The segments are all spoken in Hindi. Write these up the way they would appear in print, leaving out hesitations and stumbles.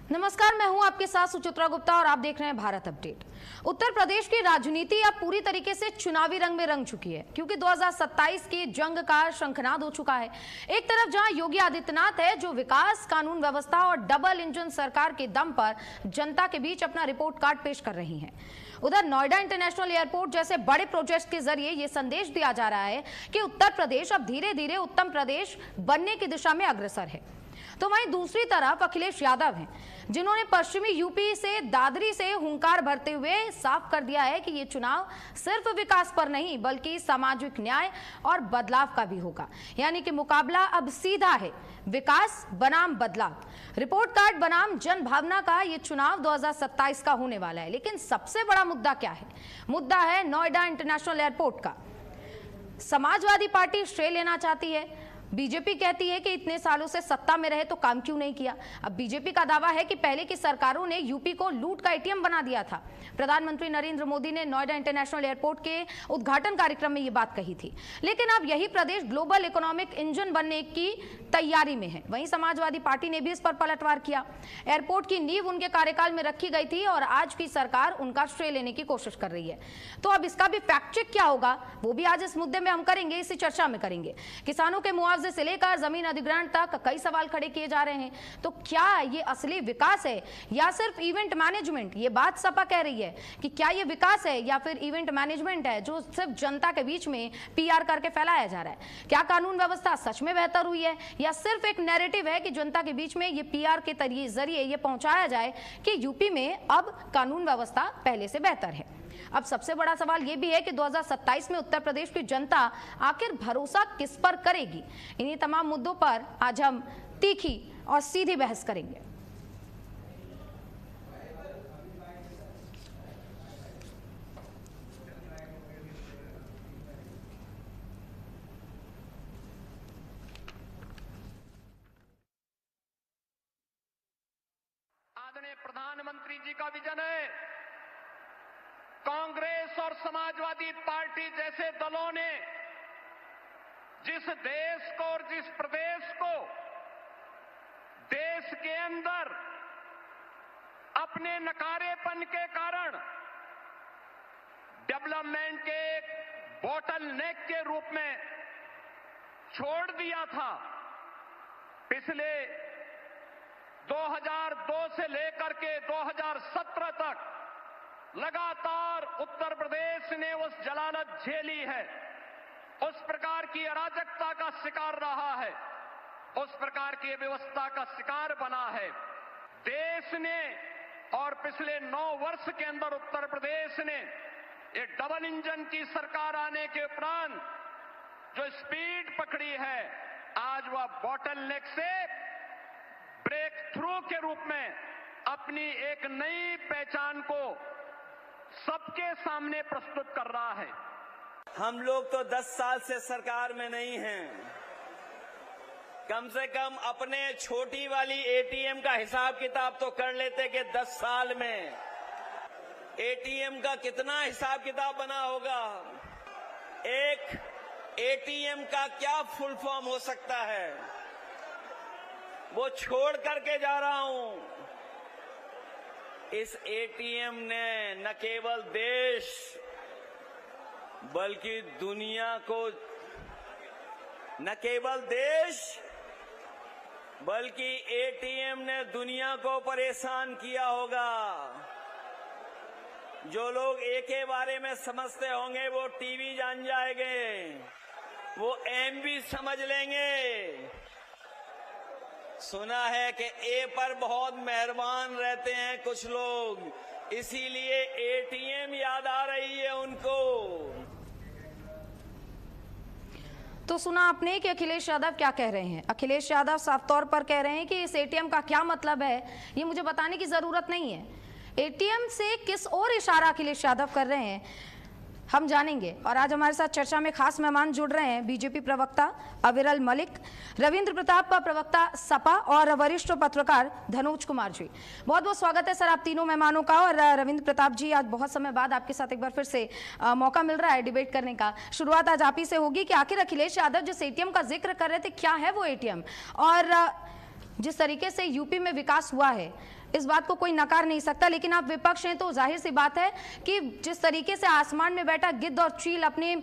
नमस्कार, मैं हूं आपके साथ सुचित्रा गुप्ता और आप देख रहे हैं भारत अपडेट। उत्तर प्रदेश की राजनीति अब पूरी तरीके से चुनावी रंग में रंग चुकी है, क्योंकि 2027 की जंग का शंखनाद हो चुका है। एक तरफ जहां योगी आदित्यनाथ है, जो विकास, कानून व्यवस्था और डबल इंजन सरकार के दम पर जनता के बीच अपना रिपोर्ट कार्ड पेश कर रही हैं। उधर नोएडा इंटरनेशनल एयरपोर्ट जैसे बड़े प्रोजेक्ट के जरिए यह संदेश दिया जा रहा है कि उत्तर प्रदेश अब धीरे धीरे उत्तम प्रदेश बनने की दिशा में अग्रसर है। तो वहीं दूसरी तरफ अखिलेश यादव हैं, जिन्होंने पश्चिमी यूपी से दादरी से हुंकार भरते हुए साफ कर दिया है कि ये चुनाव सिर्फ विकास पर नहीं बल्कि सामाजिक न्याय और बदलाव का भी होगा। यानी कि मुकाबला अब सीधा है, विकास बनाम बदलाव। रिपोर्ट कार्ड बनाम जन भावना का ये चुनाव 2027 का होने वाला है। लेकिन सबसे बड़ा मुद्दा क्या है? मुद्दा है नोएडा इंटरनेशनल एयरपोर्ट का। समाजवादी पार्टी श्रेय लेना चाहती है। बीजेपी कहती है कि इतने सालों से सत्ता में रहे तो काम क्यों नहीं किया। अब बीजेपी का दावा है कि पहले की सरकारों ने यूपी को लूट का एटीएम बना दिया था। प्रधानमंत्री नरेंद्र मोदी ने नोएडा इंटरनेशनल एयरपोर्ट के उद्घाटन कार्यक्रम में ये बात कही थी। लेकिन अब यही प्रदेश ग्लोबल इकोनॉमिक इंजन बनने की तैयारी में है। वहीं समाजवादी पार्टी ने भी इस पर पलटवार किया। एयरपोर्ट की नींव उनके कार्यकाल में रखी गई थी और आज की सरकार उनका श्रेय लेने की कोशिश कर रही है। तो अब इसका भी फैक्ट चेक क्या होगा, वो भी आज इस मुद्दे में हम करेंगे, इसी चर्चा में करेंगे। किसानों के मुआवजे से लेकर जमीन अधिग्रहण तक कई सवाल खड़े किए जा रहे हैं। तो क्या ये असली विकास है या सिर्फ इवेंट मैनेजमेंट? ये बात सपा कह रही है कि क्या ये विकास है या फिर इवेंट मैनेजमेंट है जो सिर्फ जनता के बीच में पीआर करके फैलाया जा रहा है। क्या कानून व्यवस्था सच में बेहतर हुई है या सिर्फ एक नैरेटिव है कि जनता के बीच में ये पीआर के जरिए ये पहुंचाया जाए कि यूपी में अब कानून व्यवस्था पहले से बेहतर है। अब सबसे बड़ा सवाल यह भी है कि 2027 में उत्तर प्रदेश की जनता आखिर भरोसा किस पर करेगी। इन्हीं तमाम मुद्दों पर आज हम तीखी और सीधी बहस करेंगे। आदरणीय प्रधानमंत्री जी का विजन है। कांग्रेस और समाजवादी पार्टी जैसे दलों ने जिस देश को और जिस प्रदेश को देश के अंदर अपने नकारेपन के कारण डेवलपमेंट के एक बॉटल नेक के रूप में छोड़ दिया था, पिछले 2002 से लेकर के 2017 तक लगातार उत्तर प्रदेश ने उस जलालत झेली है, उस प्रकार की अराजकता का शिकार रहा है, उस प्रकार की व्यवस्था का शिकार बना है। देश ने और पिछले 9 वर्ष के अंदर उत्तर प्रदेश ने एक डबल इंजन की सरकार आने के उपरांत जो स्पीड पकड़ी है, आज वह बॉटल नेक से ब्रेक थ्रू के रूप में अपनी एक नई पहचान को सबके सामने प्रस्तुत कर रहा है। हम लोग तो 10 साल से सरकार में नहीं हैं। कम से कम अपने छोटी वाली एटीएम का हिसाब किताब तो कर लेते कि 10 साल में एटीएम का कितना हिसाब किताब बना होगा। एक एटीएम का क्या फुल फॉर्म हो सकता है, वो छोड़ करके जा रहा हूं। इस एटीएम ने न केवल देश बल्कि दुनिया को, न केवल देश बल्कि एटीएम ने दुनिया को परेशान किया होगा। जो लोग ए के बारे में समझते होंगे वो टीवी जान जाएंगे, वो एम भी समझ लेंगे। सुना है कि ए पर बहुत मेहरबान रहते हैं कुछ लोग, इसीलिए एटीएम याद आ रही है उनको। तो सुना आपने कि अखिलेश यादव क्या कह रहे हैं। अखिलेश यादव साफ तौर पर कह रहे हैं कि इस एटीएम का क्या मतलब है ये मुझे बताने की जरूरत नहीं है। एटीएम से किस ओर इशारा अखिलेश यादव कर रहे हैं हम जानेंगे। और आज हमारे साथ चर्चा में खास मेहमान जुड़ रहे हैं बीजेपी प्रवक्ता अविरल मलिक, रविंद्र प्रताप प्रवक्ता सपा और वरिष्ठ पत्रकार धनोज कुमार जी। बहुत बहुत स्वागत है सर आप तीनों मेहमानों का। और रविंद्र प्रताप जी, आज बहुत समय बाद आपके साथ एक बार फिर से मौका मिल रहा है डिबेट करने का। शुरुआत आज आप ही से होगी कि आखिर अखिलेश यादव जिस एटीएम का जिक्र कर रहे थे, क्या है वो एटीएम और जिस तरीके से यूपी में विकास हुआ है इस बात को कोई नकार नहीं सकता, लेकिन आप विपक्ष हैं तो जाहिर सी बात है कि जिस तरीके से आसमान में बैठा गिद्ध और चील अपने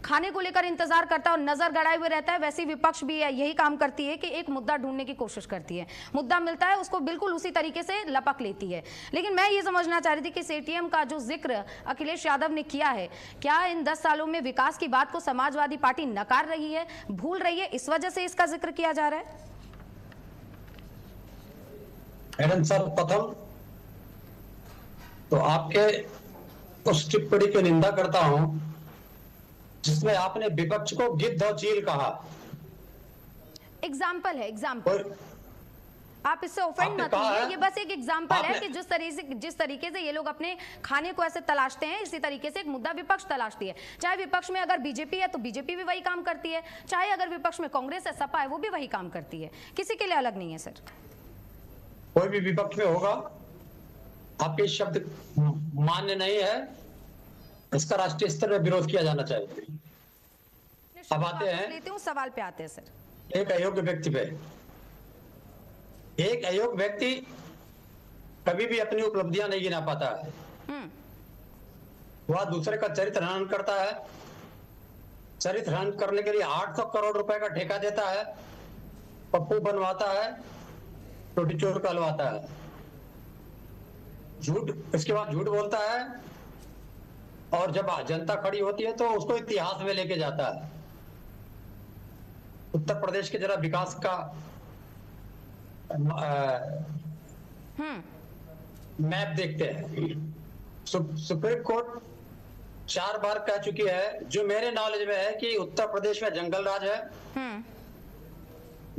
खाने को लेकर इंतजार करता है और नजर गड़ाए हुए रहता है, वैसे विपक्ष भी यही काम करती है कि एक मुद्दा ढूंढने की कोशिश करती है। मुद्दा मिलता है उसको बिल्कुल उसी तरीके से लपक लेती है। लेकिन मैं ये समझना चाह रही थी कि इस एटीएम का जो जिक्र अखिलेश यादव ने किया है, क्या इन 10 सालों में विकास की बात को समाजवादी पार्टी नकार रही है, भूल रही है, इस वजह से इसका जिक्र किया जा रहा है? मैडम सर, प्रथम तो आपके उस टिप्पणी की निंदा करता हूं जिसमें आपने विपक्ष को गिद्ध और चील कहा। एग्जाम्पल है, एग्जाम्पल, आप इससे ऑफेंड मत होइए, ये बस एक एग्जाम्पल है कि जिस तरीके से ये लोग अपने खाने को ऐसे तलाशते हैं, इसी तरीके से एक मुद्दा विपक्ष तलाशती है। चाहे विपक्ष में अगर बीजेपी है तो बीजेपी भी वही काम करती है, चाहे अगर विपक्ष में कांग्रेस है, सपा है, वो भी वही काम करती है, किसी के लिए अलग नहीं है। सर, कोई भी विपक्ष में होगा, आपके शब्द मान्य नहीं है, इसका राष्ट्रीय स्तर पर विरोध किया जाना चाहिए। अब आते हैं सवाल पे आते हैं सर। एक अयोग्य व्यक्ति पे। एक अयोग्य व्यक्ति कभी भी अपनी उपलब्धियां नहीं गिना पाता है। वह दूसरे का चरित्र हनन करता है। चरित्र हनन करने के लिए 800 करोड़ रुपए का ठेका देता है, पप्पू बनवाता है, छोटी चोर कहलवाता है, झूठ, इसके बाद झूठ बोलता है, और जब जनता खड़ी होती है तो उसको इतिहास में लेके जाता है। उत्तर प्रदेश के जरा विकास का मैप देखते हैं। सुप्रीम कोर्ट 4 बार कह चुकी है, जो मेरे नॉलेज में है, कि उत्तर प्रदेश में जंगल राज है।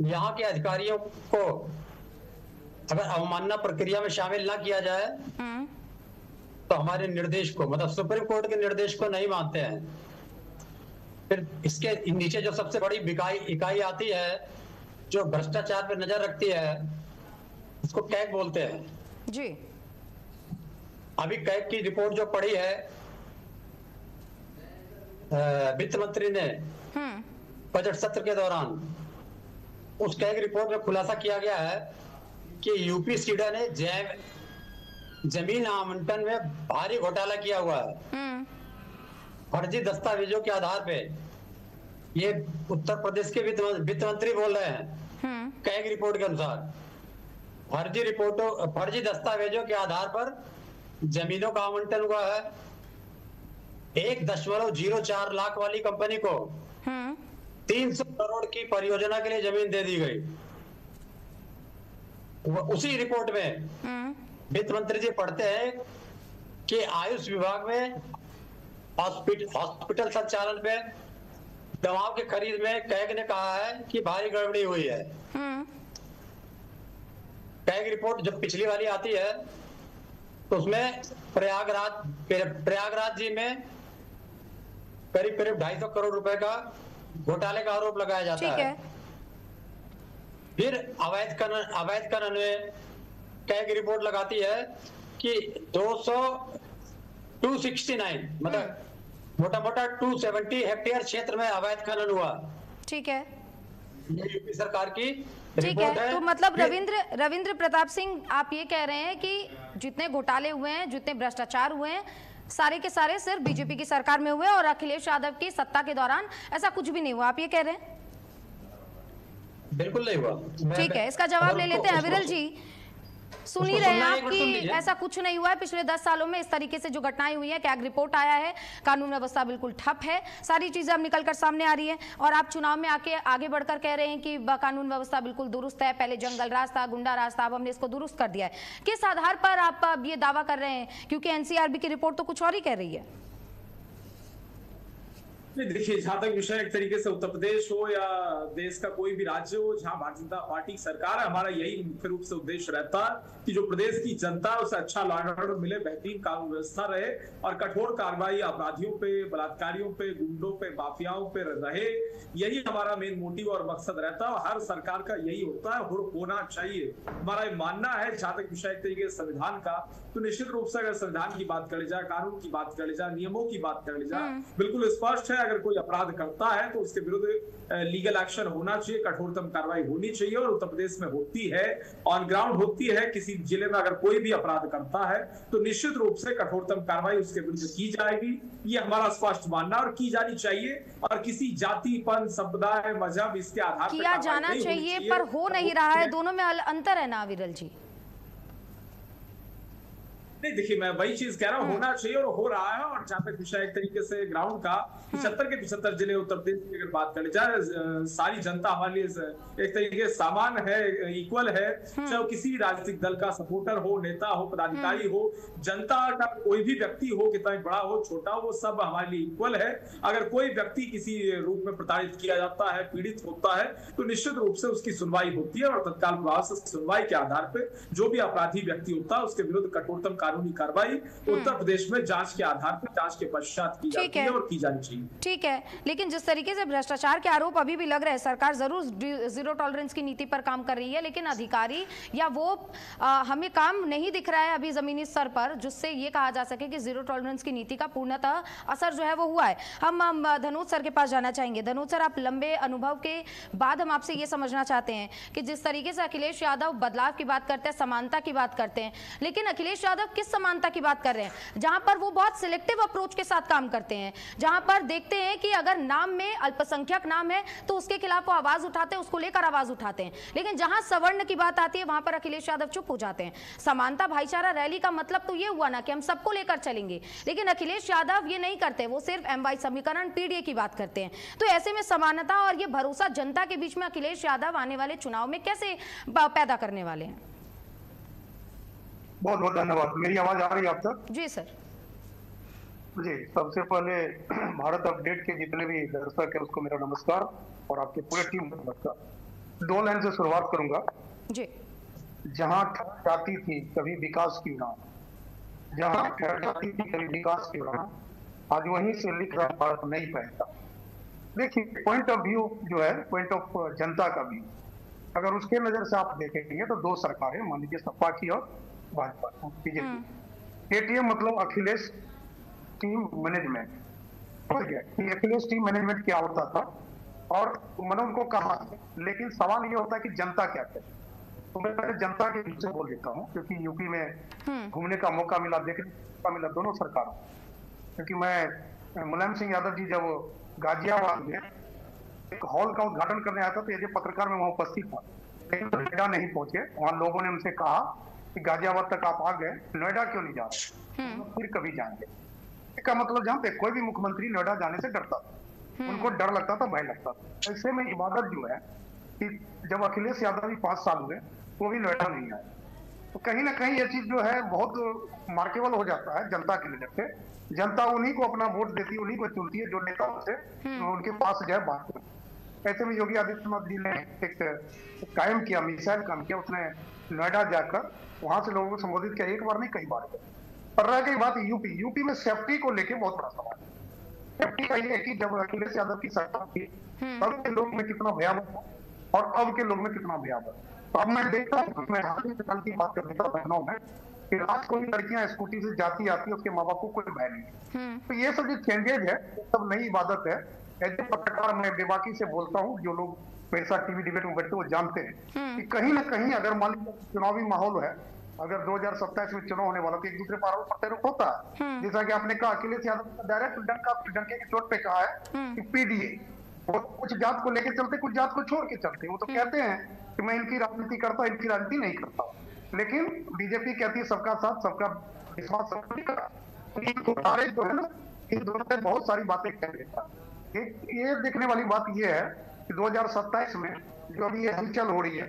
यहाँ के अधिकारियों को अगर अवमानना प्रक्रिया में शामिल ना किया जाए तो हमारे निर्देश को, मतलब सुप्रीम कोर्ट के निर्देश को नहीं मानते हैं। फिर इसके नीचे जो सबसे बड़ी इकाई आती है जो भ्रष्टाचार पर नजर रखती है, उसको कैग बोलते हैं जी। अभी कैग की रिपोर्ट जो पड़ी है, वित्त मंत्री ने बजट सत्र के दौरान, उस कैग रिपोर्ट में खुलासा किया गया है कि यूपी सीडा ने जमीन आवंटन में भारी घोटाला किया हुआ है। फर्जी दस्तावेजों के आधार पे, ये उत्तर प्रदेश के वित्त मंत्री बोल रहे हैं, कैग रिपोर्ट के अनुसार फर्जी दस्तावेजों के आधार पर जमीनों का आवंटन हुआ है। 1.04 लाख वाली कंपनी को 300 करोड़ की परियोजना के लिए जमीन दे दी गई। उसी रिपोर्ट में वित्त मंत्री जी पढ़ते हैं कि आयुष विभाग में हॉस्पिटल संचालन पे दवाओं की खरीद में कैग ने कहा है कि भारी गड़बड़ी हुई है। कैग रिपोर्ट जब पिछली वाली आती है तो उसमें प्रयागराज जी में करीब 250 करोड़ रुपए का घोटाले का आरोप लगाया जाता है। फिर अवैध खनन में कैग रिपोर्ट लगाती है कि 269 मतलब मोटा 270 हेक्टेयर क्षेत्र में अवैध खनन हुआ। ठीक है, ये यूपी सरकार की ठीक है। तो मतलब रविंद्र प्रताप सिंह, आप ये कह रहे हैं कि जितने घोटाले हुए हैं, जितने भ्रष्टाचार हुए हैं, सारे के सारे सिर्फ बीजेपी की सरकार में हुए और अखिलेश यादव की सत्ता के दौरान ऐसा कुछ भी नहीं हुआ, आप ये कह रहे हैं? बिल्कुल नहीं हुआ। ठीक है, इसका जवाब ले लेते हैं। विरल जी, सुन ही रहे हैं आप कि ऐसा कुछ नहीं हुआ है पिछले 10 सालों में। इस तरीके से जो घटनाएं हुई है, कैग रिपोर्ट आया है, कानून व्यवस्था बिल्कुल ठप है, सारी चीजें अब निकलकर सामने आ रही है, और आप चुनाव में आके आगे बढ़कर कह रहे हैं कि कानून व्यवस्था बिल्कुल दुरुस्त है, पहले जंगल राज था, गुंडा राज था, अब हमने इसको दुरुस्त कर दिया है। किस आधार पर आप अब ये दावा कर रहे हैं? क्योंकि एनसीआरबी की रिपोर्ट तो कुछ और ही कह रही है। देखिए, जहां तक विषय एक तरीके से उत्तर प्रदेश हो या देश का कोई भी राज्य हो जहां भारतीय जनता पार्टी सरकार है, हमारा यही मुख्य रूप से उद्देश्य रहता है कि जो प्रदेश की जनता है उसे अच्छा लॉ एंड ऑर्डर मिले, बेहतरीन कानून व्यवस्था रहे और कठोर कार्रवाई अपराधियों पे, बलात्कारियों पे, गुंडों पे, माफियाओं पे रहे। यही हमारा मेन मोटिव और मकसद रहता है और हर सरकार का यही होता है, होना चाहिए। हमारा ये मानना है। जहां तक विषय एक तरीके से संविधान का, तो निश्चित रूप से अगर संविधान की बात कर जाए, कानून की बात कर जाए, नियमों की बात कर जाए, बिल्कुल स्पष्ट है अगर कोई अपराध करता है तो उसके विरुद्ध लीगल एक्शन होना चाहिए, कठोरतम कार्रवाई होनी चाहिए, और उत्तर प्रदेश में होती है, ऑन ग्राउंड होती है। किसी जिले में अगर कोई भी अपराध करता है तो निश्चित रूप से कठोरतम कार्रवाई उसके विरुद्ध की जाएगी, ये हमारा स्पष्ट मानना और की जानी चाहिए। और किसी जाति, पंथ, संप्रदाय, मजहब इसके आधार पर किया जाना चाहिए, पर हो नहीं रहा है। दोनों में अंतर है ना विरल जी? नहीं, देखिए मैं वही चीज कह रहा हूँ, होना चाहिए और हो रहा है। और जहां तक विषय एक तरीके से ग्राउंड का 75 के 75 जिले उत्तर प्रदेश की अगर बात करें, चाहे सारी जनता हमारे लिए एक तरीके से समान है, इक्वल है, चाहे वो किसी भी राजनीतिक दल का सपोर्टर हो, नेता हो, पदाधिकारी हो, जनता का कोई भी व्यक्ति हो, कितना भी बड़ा हो, छोटा हो, वो सब हमारे लिए इक्वल है। अगर कोई व्यक्ति किसी रूप में प्रताड़ित किया जाता है, पीड़ित होता है, तो निश्चित रूप से उसकी सुनवाई होती है और तत्काल प्रभाव से सुनवाई के आधार पर जो भी अपराधी व्यक्ति होता है उसके विरुद्ध कठोरतम कानूनी कार्रवाई उत्तर प्रदेश में जांच के आधार पर, जांच के पश्चात की जाती है और की जानी चाहिए। ठीक है, लेकिन जिस तरीके से भ्रष्टाचार के आरोप अभी भी लग रहे हैं, सरकार जरूर जीरो टॉलरेंस की नीति पर काम कर रही है, लेकिन अधिकारी या वो हमें काम नहीं दिख रहा है अभी जमीनी स्तर पर, जिससे ये कहा जा सके कि जीरो टॉलरेंस की नीति का पूर्णतः असर जो है वो हुआ है। हम धनोज सर के पास जाना चाहेंगे। धनोज सर, आप लंबे अनुभव के बाद हम आपसे ये समझना चाहते हैं कि जिस तरीके से अखिलेश यादव बदलाव की बात करते हैं, समानता की बात करते हैं, लेकिन अखिलेश यादव किस समानता की बात कर रहे हैं? जहां पर वो बहुत सिलेक्टिव अप्रोच के साथ काम करते हैं, जहां पर देखते हैं कि अगर नाम में अल्पसंख्यक नाम है तो उसके खिलाफ वो आवाज उठाते हैं, उसको लेकर आवाज उठाते हैं, लेकिन जहां सवर्ण की बात आती है वहां पर अखिलेश यादव चुप हो जाते हैं। समानता भाईचारा रैली का मतलब तो ये हुआ ना कि हम सबको लेकर चलेंगे, लेकिन अखिलेश यादव ये नहीं करते, वो सिर्फ MY समीकरण पीडीए की बात करते हैं। तो ऐसे में समानता और ये भरोसा जनता के बीच में अखिलेश यादव आने वाले चुनाव में कैसे पैदा करने वाले हैं? बहुत बहुत धन्यवाद। मेरी आवाज आ रही है आप तक? जी सर। जी, सबसे पहले भारत अपडेट के जितने भी दर्शक है उसको मेरा नमस्कार और आपके पूरे टीम को नमस्कार। 2 लाइन से शुरुआत करूंगा जी। जहां ठहर जाती थी कभी विकास की उड़ान, जहां ठहर जाती थी कभी विकास की उड़ान, आज वहीं से लिख रहा भारत नहीं पहनता। देखिए, पॉइंट ऑफ व्यू जो है, पॉइंट ऑफ जनता का व्यू, अगर उसके नजर से आप देखेंगे तो 2 सरकारें, मान लीजिए सपा की और भाजपा बीजेपी। एटीएम मतलब अखिलेश टीम मैनेजमेंट, समझ गया? अखिलेश टीम मैनेजमेंट क्या होता था और मैंने उनको कहा, लेकिन सवाल ये होता है कि जनता क्या कहती है। तो मैं पहले जनता के बीच से बोल देता हूँ, क्योंकि यूपी में घूमने का मौका मिला, देखने का मौका मिला दोनों सरकारों। क्योंकि मैं मुलायम सिंह यादव जी जब गाजियाबाद में एक हॉल का उद्घाटन करने आया था तो ये पत्रकार में वहां उपस्थित था, लेकिन नोएडा नहीं पहुंचे। वहां लोगों ने उनसे कहा कि गाजियाबाद तक आप आ गए, नोएडा क्यों नहीं जा रहे? फिर कभी जाएंगे। इसका मतलब जानते, कोई भी मुख्यमंत्री नोएडा जाने से डरता था, उनको डर लगता था, भय लगता था। ऐसे में इबादत जो है कि जब अखिलेश यादव भी 5 साल हुए वो भी नोएडा नहीं आए, तो कहीं ना कहीं ये चीज जो है बहुत मार्केबल हो जाता है जनता की नजर से। जनता उन्हीं को अपना वोट देती है, उन्हीं को चुनती है जो नेता से उनके पास जो है बात करती। ऐसे में योगी आदित्यनाथ जी ने एक कायम किया, मिसाइल काम किया, उसने नोएडा जाकर वहां से लोगों को संबोधित किया, एक बार नहीं कई बार। पर रह गई बात यूपी में सेफ्टी को लेके बहुत बड़ा सवाल है। सेफ्टी का ये है कि जब अखिलेश यादव की सरकार थी तब के लोग में कितना भयावह था और अब के लोग में कितना भयावह। तो अब मैं देखता हूँ, मैं कल की बात कर रहा था बहनों में, कि रात को लड़कियां स्कूटी से जाती आती है, उसके माँ बाप को कोई भय नहीं। तो ये सब जो चेंजेज है सब नई इबादत है। ऐसे पत्रकार मैं बेबाकी से बोलता हूँ, जो लोग मेरे साथ टीवी डिबेट में बैठते वो जानते हैं कि कहीं ना कहीं अगर मान लीजिए चुनावी माहौल है, अगर 2027 में चुनाव होने वाला तो एक दूसरे पर आरोप प्रत्यारोप होता है। जैसा कि आपने कहा, अखिलेश यादव डायरेक्ट डंके के चोट पे कहा है कि पीडीए, वो कुछ जात को लेकर चलते, कुछ जात को छोड़ के चलते। वो तो कहते हैं कि मैं इनकी राजनीति करता, इनकी राजनीति नहीं करता, लेकिन बीजेपी कहती है सबका साथ, सबका विश्वास, सबका जो है ना, इन दोनों से बहुत सारी बातें कह देता है। ये देखने वाली बात ये है कि 2027 में जो अभी ये हलचल हो रही है,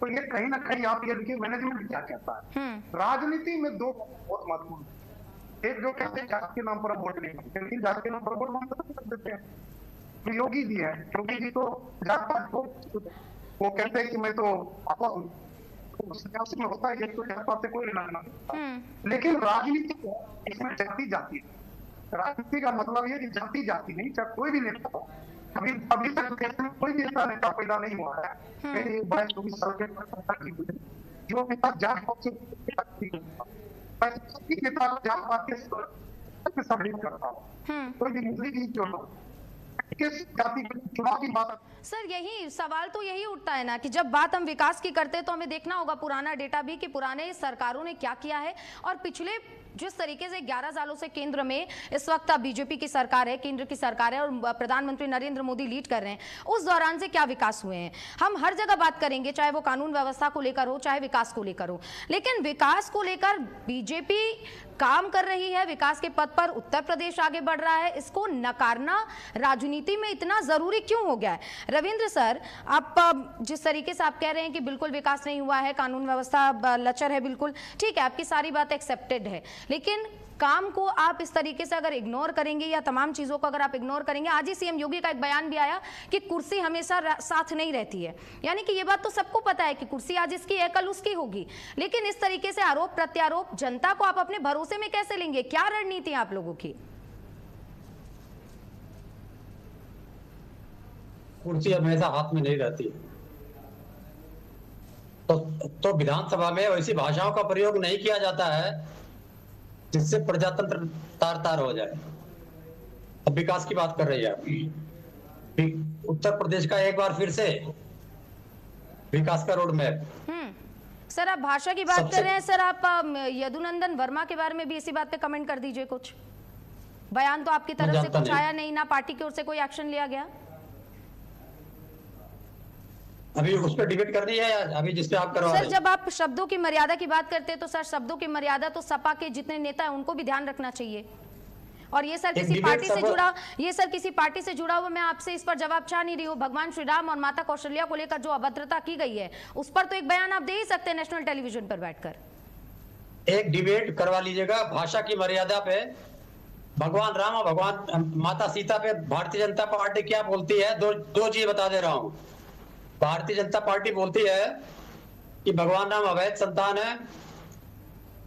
तो ये कहीं ना कहीं आप ये देखिए मैनेजमेंट क्या कहता है। राजनीति में 2 बहुत महत्वपूर्ण, एक जो कहते हैं जात के नाम पर वोट नहीं मांगते, लेकिन जात के नाम पर वोट मांग देते हैं। योगी जी है, योगी जी तो जात पात को वो कहते हैं कि मैं तो आपा हूँ, में होता है तो जात पात से कोई लेना देना। लेकिन राजनीति इसमें जाति जाती है। राजनीति का मतलब ये कि जाति जाति नहीं, चाहे कोई भी नेता हो। अभी तक कोई भी ऐसा नेता पैदा नहीं हुआ है जो नेता जात पात से नेता जात पात के से सबमिट करता हूँ। कोई भी मुस्लिम ही क्यों ना, किस जाति के चुनाव की बात। सर यही सवाल तो यही उठता है ना कि जब बात हम विकास की करते हैं तो हमें देखना होगा पुराना डेटा भी कि पुराने सरकारों ने क्या किया है, और पिछले जिस तरीके से 11 सालों से केंद्र में इस वक्त बीजेपी की सरकार है, केंद्र की सरकार है और प्रधानमंत्री नरेंद्र मोदी लीड कर रहे हैं, उस दौरान से क्या विकास हुए हैं। हम हर जगह बात करेंगे, चाहे वो कानून व्यवस्था को लेकर हो, चाहे विकास को लेकर हो, लेकिन विकास को लेकर बीजेपी काम कर रही है, विकास के पथ पर उत्तर प्रदेश आगे बढ़ रहा है, इसको नकारना राजनीति में इतना जरूरी क्यों हो गया है। रविंद्र सर, आप जिस तरीके से आप कह रहे हैं कि बिल्कुल विकास नहीं हुआ है, कानून व्यवस्था लचर है, बिल्कुल ठीक है, आपकी सारी बात एक्सेप्टेड है, लेकिन काम को आप इस तरीके से अगर इग्नोर करेंगे या तमाम चीजों को अगर आप इग्नोर करेंगे, आज ही सीएम योगी का एक बयान भी आया कि कुर्सी हमेशा साथ नहीं रहती है, यानी कि ये बात तो सबको पता है कि कुर्सी आज इसकी है कल उसकी होगी, लेकिन इस तरीके से आरोप प्रत्यारोप जनता को आप अपने भरोसे में कैसे लेंगे, क्या रणनीति है आप लोगों की। कुर्सी हमेशा हाथ में नहीं रहती, तो विधानसभा में वैसी भाषाओं का प्रयोग नहीं किया जाता है जिससे प्रजातंत्र तार तार हो जाए। अब विकास की बात कर रही है उत्तर प्रदेश का, एक बार फिर से विकास का रोड मैप। सर आप भाषा की बात कर रहे हैं, सर आप यदुनंदन वर्मा के बारे में भी इसी बात पे कमेंट कर दीजिए। कुछ बयान तो आपकी तरफ से कुछ आया नहीं, ना पार्टी की ओर से कोई एक्शन लिया गया। अभी उस पर डिबेट करनी है या अभी जिस पे आप करवा रहे हैं? सर जब आप शब्दों की मर्यादा की बात करते हैं तो सर शब्दों की मर्यादा तो सपा के जितने नेता हैं उनको भी ध्यान रखना चाहिए, और ये सर किसी पार्टी से जुड़ा, ये सर किसी पार्टी से जुड़ा हुआ, मैं आपसे इस पर जवाब चाह नहीं रही हूँ। भगवान श्री राम और माता कौशल्या को लेकर जो अभद्रता की गई है उस पर तो एक बयान आप दे ही सकते हैं नेशनल टेलीविजन पर बैठकर। एक डिबेट करवा लीजिएगा भाषा की मर्यादा पे, भगवान राम और भगवान माता सीता पे भारतीय जनता पार्टी क्या बोलती है। दो चीज बता दे रहा हूँ। भारतीय जनता पार्टी बोलती है कि भगवान राम अवैध संतान है,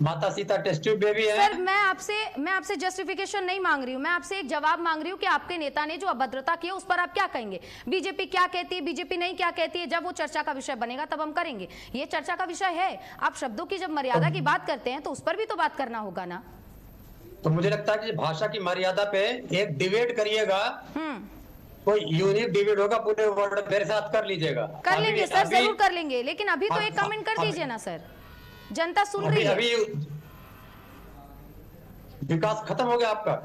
माता सीता टेस्ट ट्यूब बेबी है। सर मैं आपसे जस्टिफिकेशन नहीं मांग रही हूँ, मैं आपसे एक जवाब मांग रही हूँ कि आपके नेता ने जो अभद्रता की है उस पर आप क्या कहेंगे। बीजेपी क्या कहती है, बीजेपी नहीं क्या कहती है, जब वो चर्चा का विषय बनेगा तब हम करेंगे। ये चर्चा का विषय है, आप शब्दों की जब मर्यादा की बात करते हैं तो उस पर भी तो बात करना होगा ना। तो मुझे लगता है कि भाषा की मर्यादा पे एक डिबेट करिएगा, कोई यूनिक डिबेट होगा पूरे वर्ल्ड, मेरे साथ कर लीजिएगा। कर लेंगे सर, जरूर कर लेंगे, लेकिन अभी तो एक कमेंट कर दीजिए ना सर, जनता सुन रही है। अभी विकास खत्म हो गया आपका,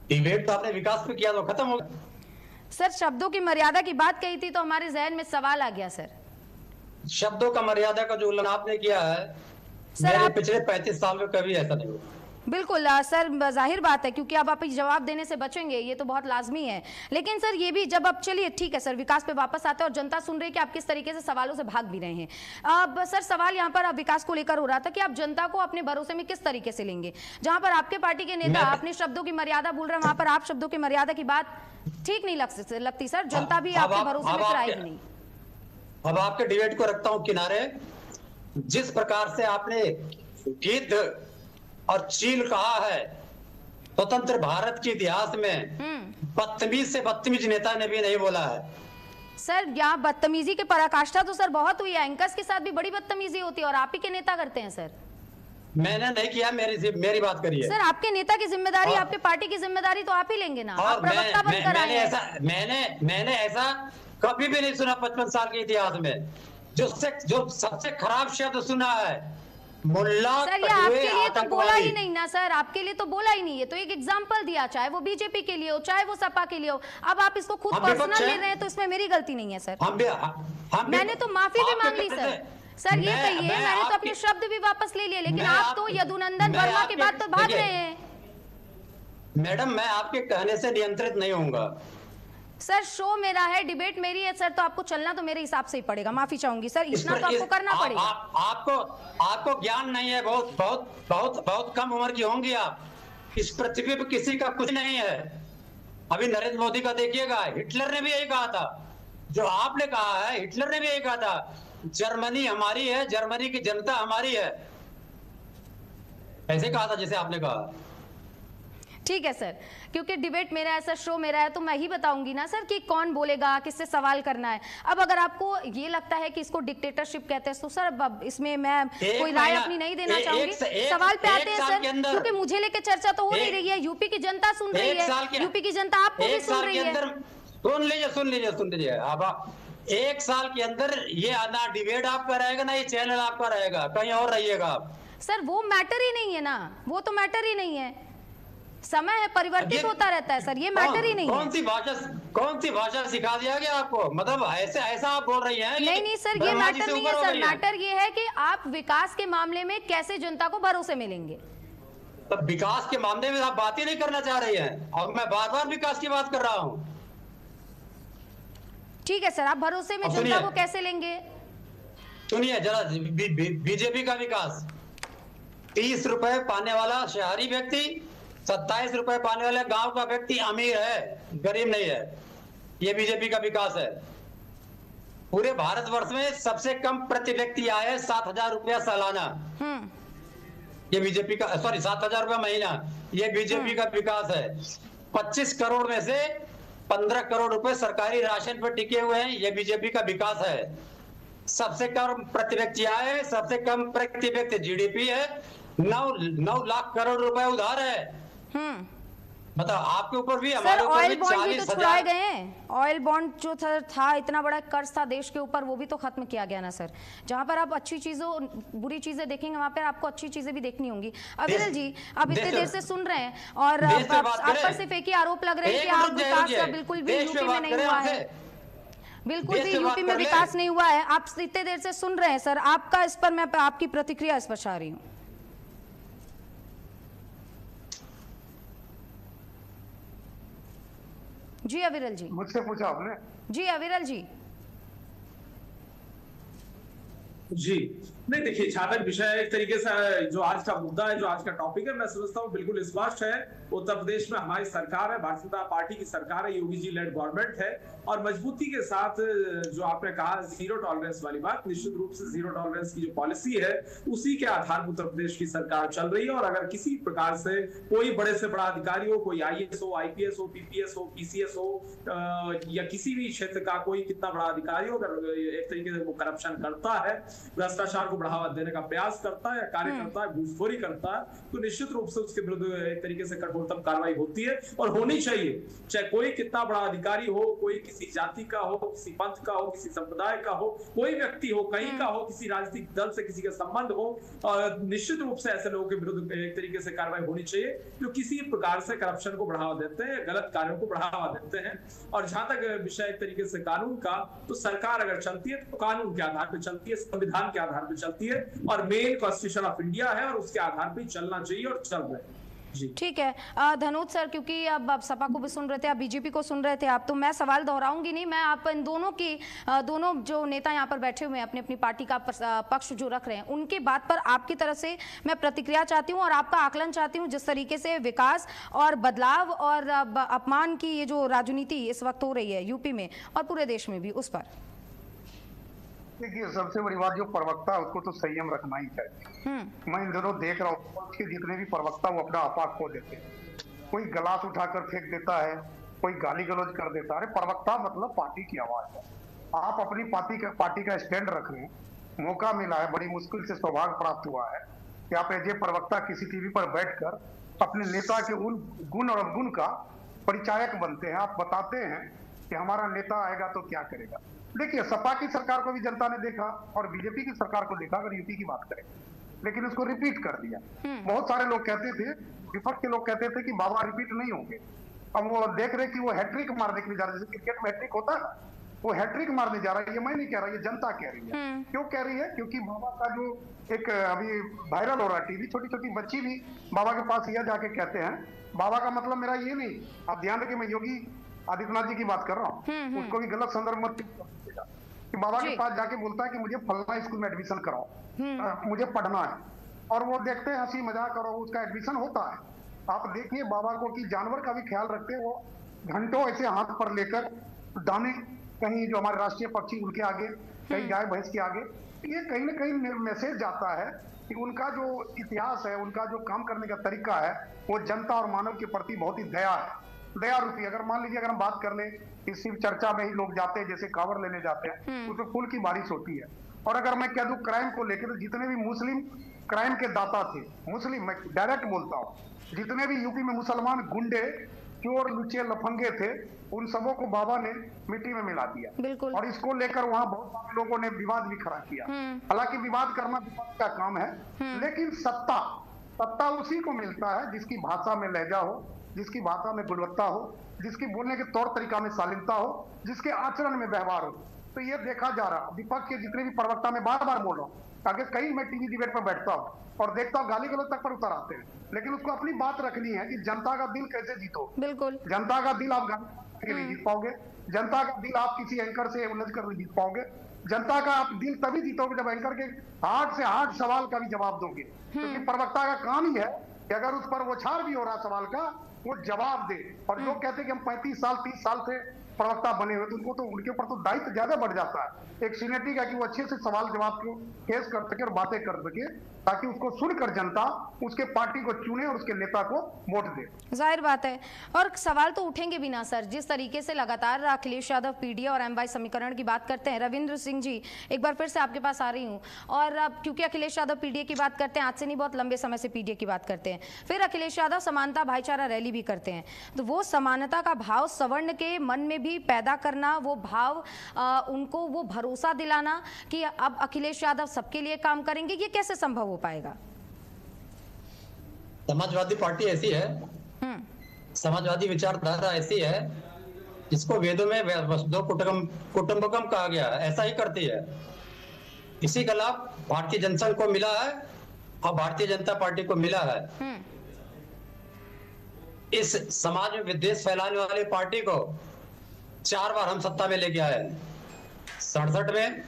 डिबेट तो आपने विकास पे किया तो खत्म हो गया। सर शब्दों की मर्यादा की बात कही थी तो हमारे जहन में सवाल आ गया सर। शब्दों का मर्यादा का जो उल्लंघन आपने किया है, मेरे पिछले 35 साल में कभी ऐसा नहीं हुआ। बिल्कुल सर, जाहिर बात है क्योंकि अब आप जवाब देने से बचेंगे ये तो बहुत लाजमी है, लेकिन सर ये भी जब अब चलिए ठीक है सर, विकास पे वापस आते हैं और जनता सुन रही है कि आप किस तरीके से सवालों से भाग भी रहे हैं। अब सर सवाल यहाँ पर विकास को लेकर हो रहा था कि आप जनता को अपने भरोसे में किस तरीके से लेंगे। जहां पर आपके पार्टी के नेता अपने शब्दों की मर्यादा बोल रहे हैं, वहां पर आप शब्दों की मर्यादा की बात ठीक नहीं लगती सर, जनता भी आपके भरोसे में आएगी नहीं। अब आपके डिबेट को रखता हूं किनारे। जिस प्रकार से आपने गिद्ध और चील कहा है, स्वतंत्र भारत के इतिहास में बदतमीज से बदतमीज नेता ने भी नहीं बोला है। सर यहाँ बदतमीजी के पराकाष्ठा तो सर बहुत हुई है, एंकर्स के साथ भी बड़ी बदतमीजी होती है और आप ही के नेता करते हैं सर। मैंने नहीं किया, मेरी बात करिए सर। आपके नेता की जिम्मेदारी, आपके पार्टी की जिम्मेदारी तो आप ही लेंगे ना। आप प्रवक्ता बनकर आए हैं। मैंने ऐसा कभी भी नहीं सुना 55 साल के इतिहास में। जो सबसे खराब शब्द सुना है मुल्ला सर, ये आपके लिए तो बोला ही नहीं ना सर, आपके लिए तो बोला ही नहीं है, तो एक एग्जांपल दिया, चाहे वो बीजेपी के लिए हो चाहे वो सपा के लिए हो। अब आप इसको खुद पर्सनल ले रहे हैं तो इसमें मेरी गलती नहीं है सर। मैंने तो माफी भी मांग ली सर। सर ये कहिए, मैंने तो अपने शब्द भी वापस ले लिए, लेकिन आप तो यदुनंदन वर्मा की बात तो भाग रहे हैं। मैडम मैं आपके कहने से नियंत्रित नहीं होऊंगा सर। शो मेरा है, डिबेट मेरी है सर, तो आपको चलना तो मेरे हिसाब से ही पड़ेगा। माफी चाहूंगी सर, इतना तो आपको करना पड़ेगा। आपको ज्ञान नहीं है, बहुत कम उम्र की होंगी आप। इस पृथ्वी पर किसी का कुछ नहीं है। अभी नरेंद्र मोदी का देखिएगा, हिटलर ने भी यही कहा था जो आपने कहा है। हिटलर ने भी यही कहा था, जर्मनी हमारी है, जर्मनी की जनता हमारी है, ऐसे कहा था जैसे आपने कहा। ठीक है सर, क्योंकि डिबेट मेरा ऐसा शो मेरा है तो मैं ही बताऊंगी ना सर कि कौन बोलेगा, किससे सवाल करना है। अब अगर आपको ये लगता है कि इसको डिक्टेटरशिप कहते हैं तो सर अब इसमें मैं कोई राय अपनी नहीं देना चाहूंगी। सवाल पे आते हैं सर, क्योंकि मुझे लेके चर्चा तो हो नहीं रही है, यूपी की जनता सुन रही है, यूपी की जनता आपको भी सुन रही है। सुन लीजिए अब 1 साल के अंदर ये ना डिबेट आपका रहेगा ना ये चैनल आपका रहेगा, कहीं और रहिएगा आप। सर वो मैटर ही नहीं है ना, वो तो मैटर ही नहीं है, समय है परिवर्तित होता रहता है सर, ये मैटर ही नहीं है। कौन सी भाषा सिखा दिया गया आपको? मतलब ऐसा आप बोल रही हैं? नहीं सर, ये मैटर नहीं है सर, मैटर ये है कि आप विकास के मामले में कैसे जनता को भरोसे मिलेंगे। तब विकास के मामले में आप बात ही नहीं करना चाह रही हैं और मैं बार बार विकास की बात कर रहा हूं। ठीक है सर, आप भरोसे में जनता को कैसे लेंगे? सुनिए जरा, बीजेपी का विकास, 30 रुपए पाने वाला शहरी व्यक्ति 27 रुपए पाने वाले गांव का व्यक्ति अमीर है, गरीब नहीं है। ये बीजेपी का विकास है। पूरे भारतवर्ष में सबसे कम प्रति व्यक्ति आय है 7,000 रुपया सालाना। ये बीजेपी का, सॉरी 7,000 रुपया महीना, ये बीजेपी का विकास है। 25 करोड़ में से 15 करोड़ रुपए सरकारी राशन पर टिके हुए हैं, ये बीजेपी का विकास है। सबसे कम प्रति व्यक्ति आय है, सबसे कम प्रति व्यक्ति जीडीपी है, 9 लाख करोड़ रुपए उधार है। बताओ, आपके ऊपर भी हमारे ऊपर भी ऑयल बॉन्ड भी तो छुड़ाए 40,000 गए हैं। ऑयल बॉन्ड जो था इतना बड़ा कर्ज था देश के ऊपर, वो भी तो खत्म किया गया ना सर। जहां पर आप अच्छी चीजों बुरी चीजें देखेंगे वहां पर आपको अच्छी चीजें भी देखनी होंगी। अविरल जी, आप इतने देर से सुन रहे हैं और आप पर सिर्फ एक ही आरोप लग रहे हैं कि आप विकास का बिल्कुल भी यूपी में नहीं हुआ है, बिल्कुल भी यूपी में विकास नहीं हुआ है। आप इतने देर से सुन रहे हैं सर, आपका इस पर मैं आपकी प्रतिक्रिया इस पर चाह रही हूँ। जी अविरल जी। मुझसे पूछा आपने? जी अविरल जी। जी नहीं, देखिए जहां तक विषय एक तरीके से जो आज का मुद्दा है, जो आज का टॉपिक है, मैं समझता हूँ बिल्कुल स्पष्ट है। उत्तर प्रदेश में हमारी सरकार है, भारतीय जनता पार्टी की सरकार है, योगी जी लेड गवर्नमेंट है और मजबूती के साथ जो आपने कहा जीरो टॉलरेंस वाली बात, निश्चित रूप से जीरो टॉलरेंस की जो पॉलिसी है उसी के आधार पर उत्तर प्रदेश की सरकार चल रही है। और अगर किसी प्रकार से कोई बड़े से बड़ा अधिकारी हो, कोई IAS हो, IPS हो, PPS हो, PCS हो या किसी भी क्षेत्र का कोई कितना बड़ा अधिकारी हो, अगर एक तरीके से वो करप्शन करता है, भ्रष्टाचार को बढ़ावा देने का प्रयास करता है या कार्य करता है, घूसखोरी करता है, तो निश्चित रूप से उसके विरुद्ध एक तरीके से कठोरतम कार्रवाई होती है और होनी चाहिए। चाहे कोई कितना बड़ा अधिकारी हो, कोई किसी जाति का हो, किसी पंथ का हो, किसी संप्रदाय का हो, कोई व्यक्ति हो, कहीं का हो, किसी राजनीतिक दल से किसी का संबंध हो, और निश्चित रूप से ऐसे लोगों के विरुद्ध एक तरीके से कार्रवाई होनी चाहिए जो किसी प्रकार से करप्शन को बढ़ावा देते हैं, गलत कार्यों को बढ़ावा देते हैं। और जहां तक विषय एक तरीके से कानून का, तो सरकार अगर चलती है तो कानून के आधार पर चलती है, संविधान के आधार पर चलती है और मेन कॉन्स्टिट्यूशन ऑफ इंडिया है और उसके आधार पर चलना चाहिए और चल रहे हैं। ठीक है धनोज सर, क्योंकि अब आप सपा को भी सुन रहे थे, आप बीजेपी को सुन रहे थे आप, तो मैं सवाल दोहराऊंगी नहीं। मैं आप इन दोनों जो नेता यहाँ पर बैठे हुए हैं अपनी अपनी पार्टी का पक्ष जो रख रहे हैं, उनकी बात पर आपकी तरफ से मैं प्रतिक्रिया चाहती हूँ और आपका आकलन चाहती हूँ। जिस तरीके से विकास और बदलाव और अपमान की ये जो राजनीति इस वक्त हो रही है यूपी में और पूरे देश में भी, उस पर देखिए, सबसे बड़ी बात जो प्रवक्ता है उसको तो संयम रखना ही चाहिए। मैं इन दिनों देख रहा हूँ कि जितने भी प्रवक्ता वो अपना आपा खो देते हैं। कोई गिलास उठाकर फेंक देता है, कोई गाली गलौज कर देता है। अरे प्रवक्ता मतलब पार्टी की आवाज है, आप अपनी पार्टी का स्टैंड रख रहे हैं। मौका मिला है, बड़ी मुश्किल से सौभाग्य प्राप्त हुआ है कि आप एज ए प्रवक्ता किसी टीवी पर बैठकर अपने नेता के उन गुण और अवगुण का परिचायक बनते हैं। आप बताते हैं कि हमारा नेता आएगा तो क्या करेगा। देखिए, सपा की सरकार को भी जनता ने देखा और बीजेपी की सरकार को देखा, अगर यूपी की बात करें, लेकिन उसको रिपीट कर दिया। बहुत सारे लोग कहते थे, विपक्ष के लोग कहते थे कि बाबा रिपीट नहीं होंगे। अब वो देख रहे कि वो हैट्रिक मारने के लिए जा रहे, जैसे क्रिकेट में हैट्रिक होता है, वो हैट्रिक मारने जा रहा है। ये मैं नहीं कह रहा, ये जनता कह रही है। क्यों कह रही है? क्योंकि बाबा का जो एक अभी वायरल हो रहा है टीवी, छोटी छोटी बच्ची भी बाबा के पास यह जाके कहते हैं, बाबा का मतलब मेरा ये नहीं, आप ध्यान रखिए, मैं योगी आदित्यनाथ जी की बात कर रहा हूँ, उसको भी गलत संदर्भ मत कि बाबा के पास जाके बोलता है कि मुझे फलाना स्कूल में एडमिशन कराओ, मुझे पढ़ना है, और वो देखते हैं हंसी मजाक और उसका एडमिशन होता है। आप देखिए बाबा को कि जानवर का भी ख्याल रखते हैं, वो घंटों ऐसे हाथ पर लेकर दाने, कहीं जो हमारे राष्ट्रीय पक्षी उनके आगे, कहीं गाय भैंस के आगे, ये कहीं ना कहीं मैसेज जाता है कि उनका जो इतिहास है, उनका जो काम करने का तरीका है, वो जनता और मानव के प्रति बहुत ही दया रूपी। अगर मान लीजिए, अगर हम बात कर ले कि शिव चर्चा में ही लोग जाते हैं, जैसे कांवर लेने जाते हैं, उसमें फूल की बारिश होती है। और अगर मैं कह दूं क्राइम को लेकर, तो जितने भी मुस्लिम क्राइम के दाता थे, मुस्लिम, मैं डायरेक्ट बोलता हूँ, जितने भी यूपी में मुसलमान गुंडे, चोर, लुच्चे, लफंगे थे, उन सबों को बाबा ने मिट्टी में मिला दिया। बिल्कुल। और इसको लेकर वहां बहुत सारे लोगों ने विवाद भी खड़ा किया। हालांकि विवाद करना विपक्ष का काम है, लेकिन सत्ता उसी को मिलता है जिसकी भाषा में लहजा हो, जिसकी भाषा में गुणवत्ता हो, जिसकी बोलने के तौर तरीका में शालीनता हो, जिसके आचरण में व्यवहार हो। तो ये देखा जा रहा, विपक्ष के जितने भी प्रवक्ता, मैं बार बार बोल रहा हूँ, आगे कई मैं टीवी डिबेट पर बैठता हूँ और देखता हूँ गाली गलौज तक पर उतर आते हैं, लेकिन उसको अपनी बात रखनी है कि जनता का दिल कैसे जीतो। बिल्कुल। जनता का दिल आप गाली नहीं जीत पाओगे, जनता का दिल आप किसी एंकर से उलझ कर नहीं जीत पाओगे। जनता का आप दिल तभी जीतोगे जब एंकर के हार्ड से हार्ड सवाल का भी जवाब दोगे, क्योंकि प्रवक्ता का काम ही है कि अगर उस पर बौछार भी हो रहा सवाल का, वो जवाब दे। और जो कहते हैं कि हम 35 साल 30 साल से प्रवक्ता बने हुए, तो उनको तो उनके ऊपर तो दायित्व ज्यादा बढ़ जाता है एक सीनेटरी का, कि वो अच्छे से सवाल जवाब को फेस कर सके और बातें कर सके, ताकि उसको सुनकर जनता उसके पार्टी को चुने और उसके नेता को वोट दे। जाहिर बात है, और सवाल तो उठेंगे भी ना सर, जिस तरीके से लगातार अखिलेश यादव पीडीए और एमवाई समीकरण की बात करते हैं। रविंद्र सिंह जी, एक बार फिर से आपके पास आ रही हूँ, और अब क्योंकि अखिलेश यादव पीडीए की बात करते हैं, आज से नहीं बहुत लंबे समय से पीडीए की बात करते हैं, फिर अखिलेश यादव समानता भाईचारा रैली भी करते हैं, तो वो समानता का भाव सवर्ण के मन में भी पैदा करना, वो भाव उनको वो भरोसा दिलाना कि अब अखिलेश यादव सबके लिए काम करेंगे, ये कैसे संभव हो पाएगा? समाजवादी पार्टी ऐसी है, समाजवादी विचारधारा ऐसी है जिसको वेदों में वसुधैव कुटुंबकम कहा गया है, ऐसा ही करती है। इसी का लाभ भारतीय जनसंघ को मिला है और भारतीय जनता पार्टी को मिला है। इस समाज में विद्वेष फैलाने वाली पार्टी को 4 बार हम सत्ता में लेके आए, 67 में,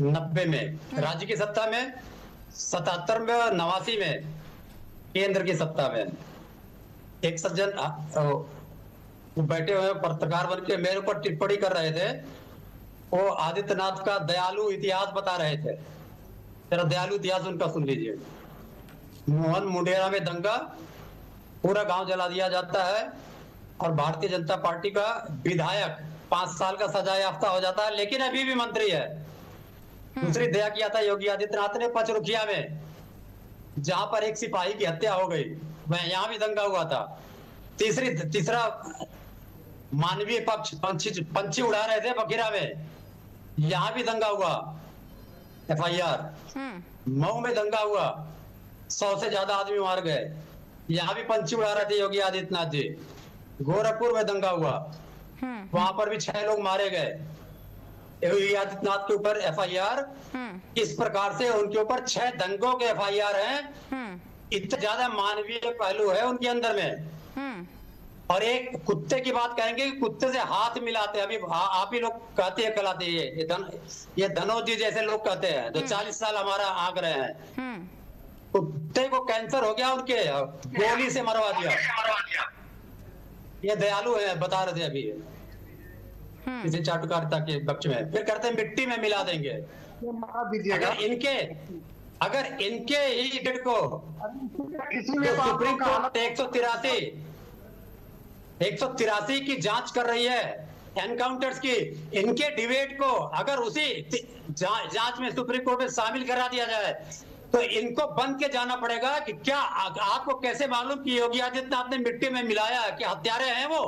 90 में राज्य की सत्ता में, 77 में और 89 में केंद्र की सत्ता में। एक सज्जन वो बैठे हुए पत्रकार बन के मेरे ऊपर टिप्पणी कर रहे थे, वो आदित्यनाथ का दयालु इतिहास बता रहे थे। जरा दयालु इतिहास उनका सुन लीजिए। मोहन मुंडेरा में दंगा, पूरा गांव जला दिया जाता है और भारतीय जनता पार्टी का विधायक 5 साल का सजा याफ्ता हो जाता है, लेकिन अभी भी मंत्री है। दूसरी दया किया था योगी आदित्यनाथ ने पचरुखिया में, जहां पर एक सिपाही की हत्या हो गई, वह यहां भी दंगा हुआ था। तीसरा मानवीय पक्ष पंछी उड़ा रहे थे बखिरा में, यहां भी दंगा हुआ, FIR। मऊ में दंगा हुआ, 100 से ज्यादा आदमी मार गए, यहां भी पंछी उड़ा रहे थे योगी आदित्यनाथ जी। गोरखपुर में दंगा हुआ, वहां पर भी 6 लोग मारे गए। योगी आदित्यनाथ के ऊपर FIR, इस प्रकार से उनके ऊपर 6 दंगों के FIR हैं। इतना ज्यादा मानवीय पहलू है उनके अंदर में। और एक कुत्ते की बात कहेंगे कि कुत्ते से हाथ मिलाते हैं, अभी आप ही लोग कहते हैं कलाते, ये धनोज जी जैसे लोग कहते हैं जो 40 साल हमारा आंक रहे हैं। कुत्ते को कैंसर हो गया, उनके गोली से मरवा दिया। ये दयालु है, बता रहे थे अभी किसी चाटुकारिता के पक्ष में। फिर कहते हैं मिट्टी में मिला देंगे। अगर इनके ही डेट को सुप्रीम कोर्ट 183 की जांच कर रही है एनकाउंटर्स की, इनके डिबेट को अगर उसी जांच में सुप्रीम कोर्ट में शामिल करा दिया जाए, तो इनको बंद के जाना पड़ेगा। कि क्या आपको कैसे मालूम कि योगी आदित्यनाथ ने मिट्टी में मिलाया, कि हत्यारे हैं वो?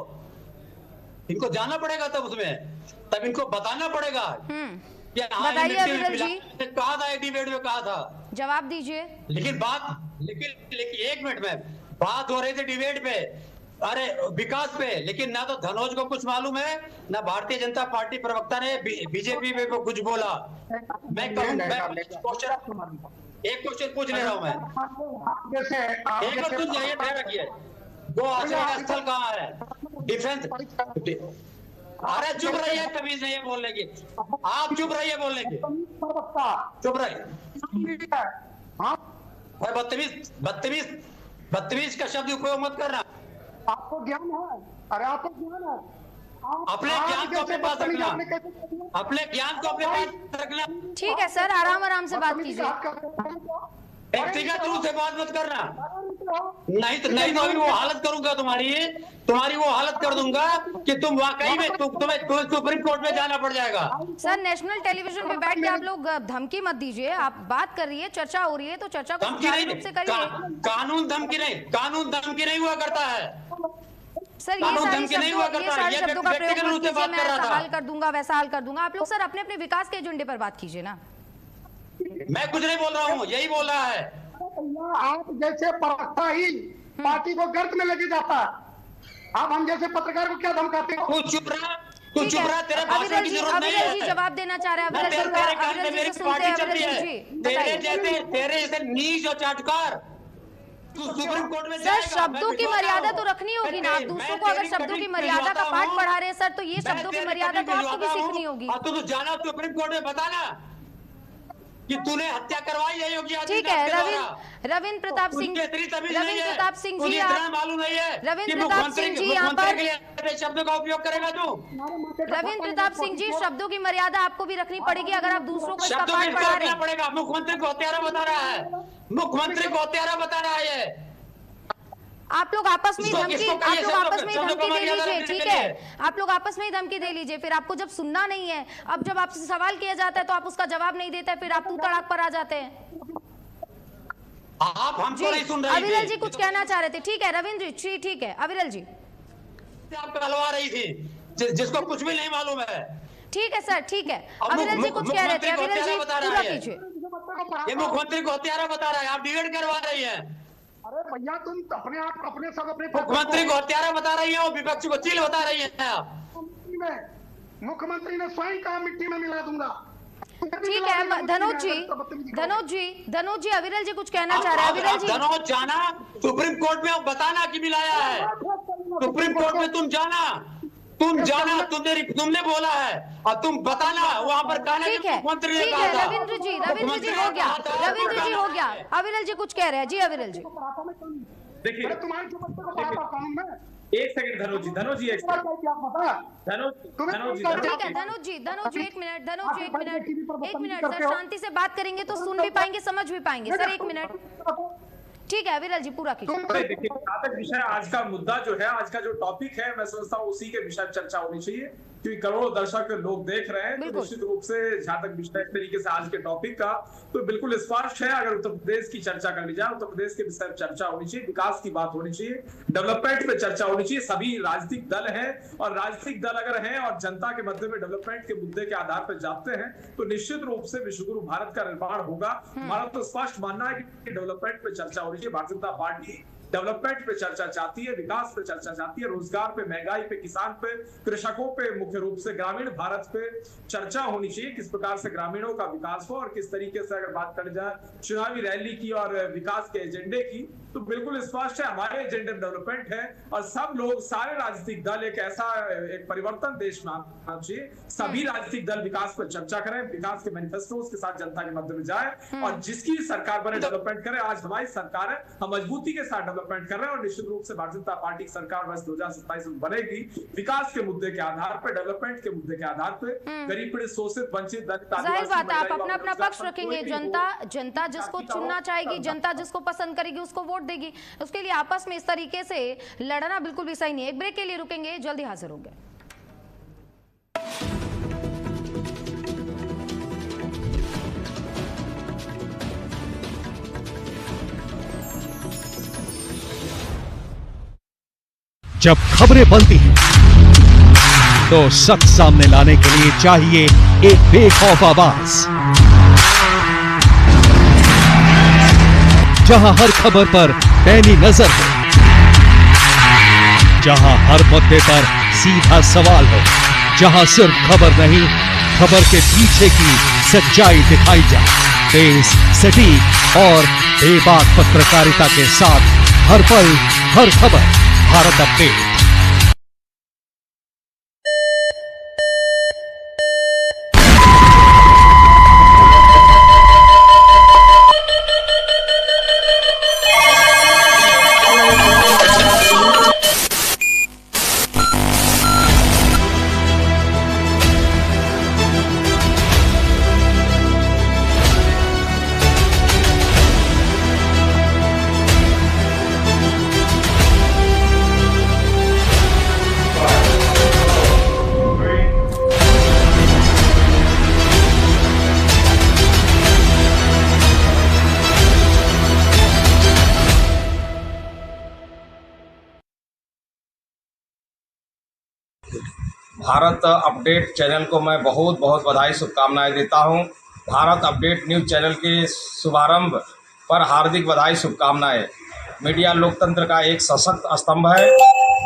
इनको जाना पड़ेगा, तब उसमें तब इनको बताना पड़ेगा। बताइए अविरल जी, कहा था डिबेट में, कहा था, जवाब दीजिए। लेकिन एक मिनट में बात हो रही थी डिबेट पे, अरे विकास पे, लेकिन ना तो धनोज को कुछ मालूम है, ना भारतीय जनता पार्टी प्रवक्ता ने बीजेपी पे कुछ बोला। मैं एक क्वेश्चन पूछ ले रहा हूं मैं, एक क्वेश्चन चाहिए, ध्यान रखिए। वो आश्रय स्थल कहाँ है? डिफेंस। अरे चुप रहिए, तमीज नहीं है बोलने की, आप चुप रहिए बोलने की, चुप रहिए। बदतमीज का शब्द उपयोग मत करना। आपको ज्ञान है? अरे आपको ज्ञान है? अपने ज्ञान को अपने पास रखना, अपने ज्ञान को अपने पास रखना। ठीक है सर, आराम से बात कीजिए। व्यक्तिगत रूप से बात मत करना, नहीं तो अभी वो हालत करूंगा तुम्हारी वो हालत कर दूंगा कि तुम वाकई में तुम्हें सुप्रीम कोर्ट में जाना पड़ जाएगा। सर, नेशनल टेलीविजन पे बैठ के आप लोग धमकी मत दीजिए। आप बात कर रही है, चर्चा हो रही है, तो चर्चा को सुचारू रूप से करिए। कानून धमकी नहीं हुआ करता है सर। ये सारे शब्दों का प्रयोग मत कीजिए, मैं ऐसा हाल कर दूंगा, वैसा हाल कर दूंगा। आप लोग सर अपने अपने विकास के एजेंडे पर बात कीजिए ना। मैं कुछ नहीं बोल रहा हूँ, यही बोल रहा है। आप जैसे प्रवक्ता ही पार्टी को गर्त में लेके जाता है, आप हम जैसे पत्रकार को क्या धमकाते हो? तू चुप रहा, तेरे भाषण की जरूरत नहीं है। जी जवाब देना चाह रहे हैं। तेरे कान में मेरी पार्टी चल रही है, तेरे जैसे नीच और चाटकार तू सुप्रीम कोर्ट में सर, शब्दों की मर्यादा तो रखनी होगी ना। आप दूसरों को अगर शब्दों की मर्यादा का पाठ पढ़ा रहे हैं सर, तो ये शब्दों की मर्यादा तो आपको भी सीखनी होगी। तू जाना सुप्रीम कोर्ट में बताना कि तूने हत्या करवाई है योगी आदित्यनाथ। ठीक है, रविंद्र प्रताप सिंह जी, मालूम नहीं है रविंद्र प्रताप सिंह जी यहाँ पर शब्दों का उपयोग करेगा तू। रविंद्र प्रताप सिंह जी, शब्दों की मर्यादा आपको भी रखनी पड़ेगी अगर आप दूसरों को इसका पाठ पढ़ा रहे हैं। पड़ेगा। मुख्यमंत्री को हत्यारा बता रहा है, मुख्यमंत्री को हत्यारा बता रहा है। आप लोग आपस में धमकी दे लीजिए, ठीक है? आप लोग आपस में ही धमकी दे लीजिए। फिर आपको जब सुनना नहीं है, अब जब आपसे सवाल किया जाता है तो आप उसका जवाब नहीं देते, फिर आप तू तड़ाक पर आ जाते हैं। आप हमको नहीं सुन रहे। अविरल जी कुछ कहना चाह रहे थे, ठीक है? रविंद्र जी ठीक है, अविरल जी आप कहलवा रही थी जिसको कुछ भी नहीं मालूम है। ठीक है सर, ठीक है। अविरल जी कुछ कह रहे थे, अविरल जी पूरा कीजिए। ये मुख्यमंत्री को हत्यारा बता रहा है, आप डिबेट करवा रही है। अरे भैया तुम अपने सब अपने मुख्यमंत्री को हत्यारा बता रही है और विपक्ष को चील बता रही है आप। मुख्यमंत्री ने स्वयं कहा मिट्टी में मिला दूंगा। ठीक है धनोज जी, अविरल जी कुछ कहना चाह रहे हैं। अविरल जी, धनोज जाना सुप्रीम कोर्ट में, बताना कि मिलाया है। सुप्रीम कोर्ट में तुम जाना, तुमने बोला है और तुम बताना वहाँ पर कहना। ठीक है, रविंद्र जी हो गया, अविरल जी कुछ कह रहे हैं। जी अविरल जी देखिए, तुम्हारे जो बच्चे को पढ़ाता कानून में। एक सेकंड धनोज जी एक सेकंड। ठीक है धनोज जी एक मिनट सर, शांति से बात करेंगे तो सुन भी पाएंगे, समझ भी पाएंगे। सर 1 मिनट, ठीक है अविरल जी पूरा कीजिए। देखिए, जहाँ तक विषय आज का मुद्दा जो है, आज का जो टॉपिक है, मैं समझता हूँ उसी के विषय चर्चा होनी चाहिए, क्योंकि करोड़ों दर्शक लोग देख रहे हैं। तो निश्चित रूप से जहाँ तक विषय तरीके से आज के टॉपिक का, तो बिल्कुल स्पष्ट है। अगर उत्तर प्रदेश की चर्चा करनी जाए, उत्तर प्रदेश के विषय चर्चा होनी चाहिए, विकास की बात होनी चाहिए, डेवलपमेंट पे चर्चा होनी चाहिए। सभी राजनीतिक दल है, और राजनीतिक दल अगर है और जनता के मध्य में डेवलपमेंट के मुद्दे के आधार पर जाते हैं, तो निश्चित रूप से विश्वगुरु भारत का निर्माण होगा। हमारा तो स्पष्ट मानना है कि डेवलपमेंट पे चर्चा होनी चाहिए। भारतीय जनता पार्टी डेवलपमेंट पे चर्चा चाहती है, विकास पे चर्चा चाहती है, रोजगार पे, महंगाई पे, किसान पे, कृषकों पे, मुख्य रूप से ग्रामीण भारत पे चर्चा होनी चाहिए। किस प्रकार से ग्रामीणों का विकास हो, और किस तरीके से अगर बात करें जाए चुनावी रैली की और विकास के एजेंडे की, तो बिल्कुल स्पष्ट है हमारे एजेंडे में डेवलपमेंट है। और सब लोग, सारे राजनीतिक दल एक ऐसा एक परिवर्तन देश में आना चाहिए। सभी राजनीतिक दल विकास पर चर्चा करें, विकास के मैनिफेस्टो के साथ जनता के मध्य में जाए, और जिसकी सरकार बने डेवलपमेंट करे। आज हमारी सरकार है, हम मजबूती के साथ डेवलपमेंट कर रहे हैं, और निश्चित रूप से भारतीय जनता पार्टी की सरकार वर्ष 2027 में बनेगी विकास के मुद्दे के आधार पर, डेवलपमेंट के मुद्दे के आधार पर। गरीब पीड़ित, शोषित, वंचित, दलित, जाहिर बात है आप अपना पक्ष रखेंगे। जनता जिसको चुनना चाहेगी, जनता जिसको पसंद करेगी, उसको वोट देगी। उसके लिए आपस में इस तरीके से लड़ना बिल्कुल भी सही नहीं है। एक ब्रेक के लिए रुकेंगे, जल्दी हाजिर होंगे। जब खबरें बनती हैं तो सच सामने लाने के लिए चाहिए एक बेखौफ आवाज, जहां हर खबर पर पैनी नजर हो, जहां हर मुद्दे पर सीधा सवाल हो, जहां सिर्फ खबर नहीं, खबर के पीछे की सच्चाई दिखाई जाए। तेज, सटीक और बेबाक पत्रकारिता के साथ हर पल हर खबर, Bharat update. Bharat update channel को मैं बहुत बहुत बधाई शुभकामनाएं देता हूं। भारत अपडेट न्यूज़ चैनल के शुभारंभ पर हार्दिक बधाई शुभकामनाएं। मीडिया लोकतंत्र का एक सशक्त स्तंभ है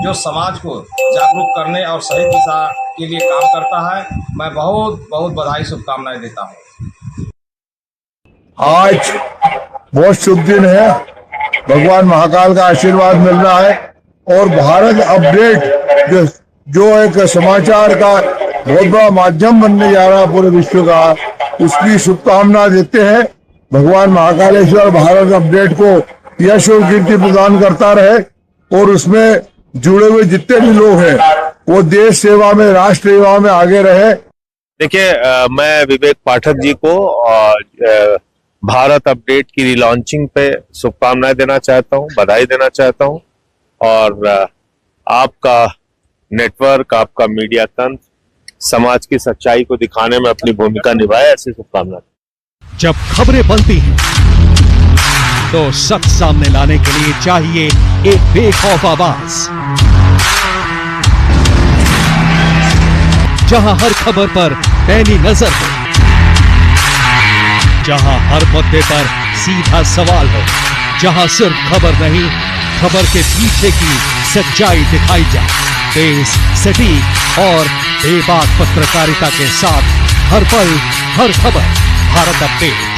जो समाज को जागरूक करने और सही दिशा के लिए काम करता है। मैं बहुत बहुत बधाई शुभकामनाएं देता हूं। आज बहुत शुभ दिन है, भगवान महाकाल का आशीर्वाद मिल रहा है और भारत अपडेट जो एक समाचार का बहुत बड़ा माध्यम बनने जा रहा है पूरे विश्व का, उसकी शुभकामना देते हैं। भगवान महाकालेश्वर भारत अपडेट को यश और कीर्ति प्रदान करता रहे और उसमें जुड़े हुए जितने भी लोग हैं वो देश सेवा में, राष्ट्र सेवा में आगे रहे। देखिए, मैं विवेक पाठक जी को भारत अपडेट की रिलॉन्चिंग पे शुभकामनाएं देना चाहता हूं, बधाई देना चाहता हूं और आपका नेटवर्क, आपका मीडिया तंत्र समाज की सच्चाई को दिखाने में अपनी भूमिका निभाए, ऐसी शुभकामनाएं। जब खबरें बनती हैं तो सच सामने लाने के लिए चाहिए एक बेखौफ आवाज, जहां हर खबर पर पैनी नजर हो, जहां हर मुद्दे पर सीधा सवाल हो, जहां सिर्फ खबर नहीं, खबर के पीछे की सच्चाई दिखाई जाए। तेज, सटीक और बेबाक पत्रकारिता के साथ हर पल हर खबर, Bharat update.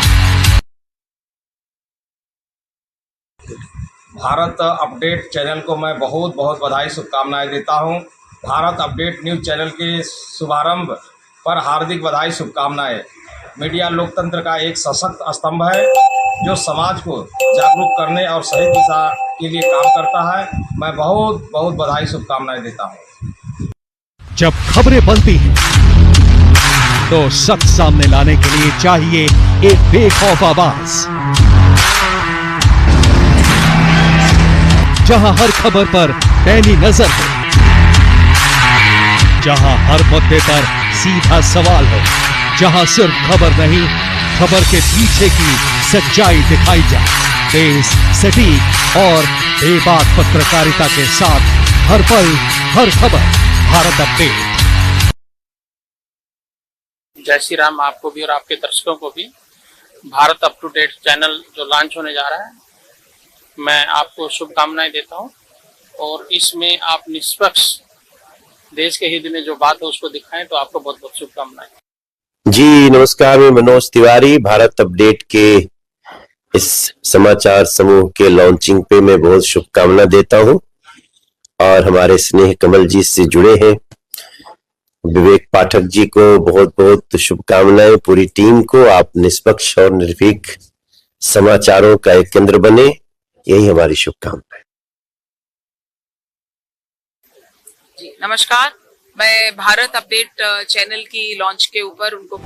Bharat update channel को मैं बहुत बहुत बधाई शुभकामनाएं देता हूं। भारत अपडेट न्यूज़ चैनल के शुभारंभ पर हार्दिक बधाई शुभकामनाएं। मीडिया लोकतंत्र का एक सशक्त स्तंभ है जो समाज को जागरूक करने और सही दिशा के लिए काम करता है। मैं बहुत बहुत बधाई शुभकामनाएं देता हूं। जब खबरें बनती हैं तो सच सामने लाने के लिए चाहिए एक बेखौफ आवाज, जहां हर खबर पर पैनी नजर हो, जहां हर मुद्दे पर सीधा सवाल हो, जहां सिर्फ खबर नहीं, खबर के पीछे की सच्चाई दिखाई जाए। तेज, सटीक और बेबाक पत्रकारिता के साथ हर पल हर खबर, भारत अपडेट। जय श्री राम आपको भी और आपके दर्शकों को भी। Bharat up to date channel जो लॉन्च होने जा रहा है, मैं आपको शुभकामनाएं देता हूं और इसमें आप निष्पक्ष देश के हित में जो बात है उसको दिखाएं, तो आपको बहुत बहुत शुभकामनाएं। जी नमस्कार, मैं मनोज तिवारी। भारत अपडेट के इस समाचार समूह के लॉन्चिंग पे मैं बहुत शुभकामना देता हूं और हमारे स्नेह कमल जी से जुड़े हैं विवेक पाठक जी को बहुत बहुत शुभकामनाएं। पूरी टीम को आप निष्पक्ष और निर्भीक समाचारों का एक केंद्र बने, यही हमारी शुभकामनाएं। जी नमस्कार, मैं भारत अपडेट चैनल की लॉन्च के ऊपर उनको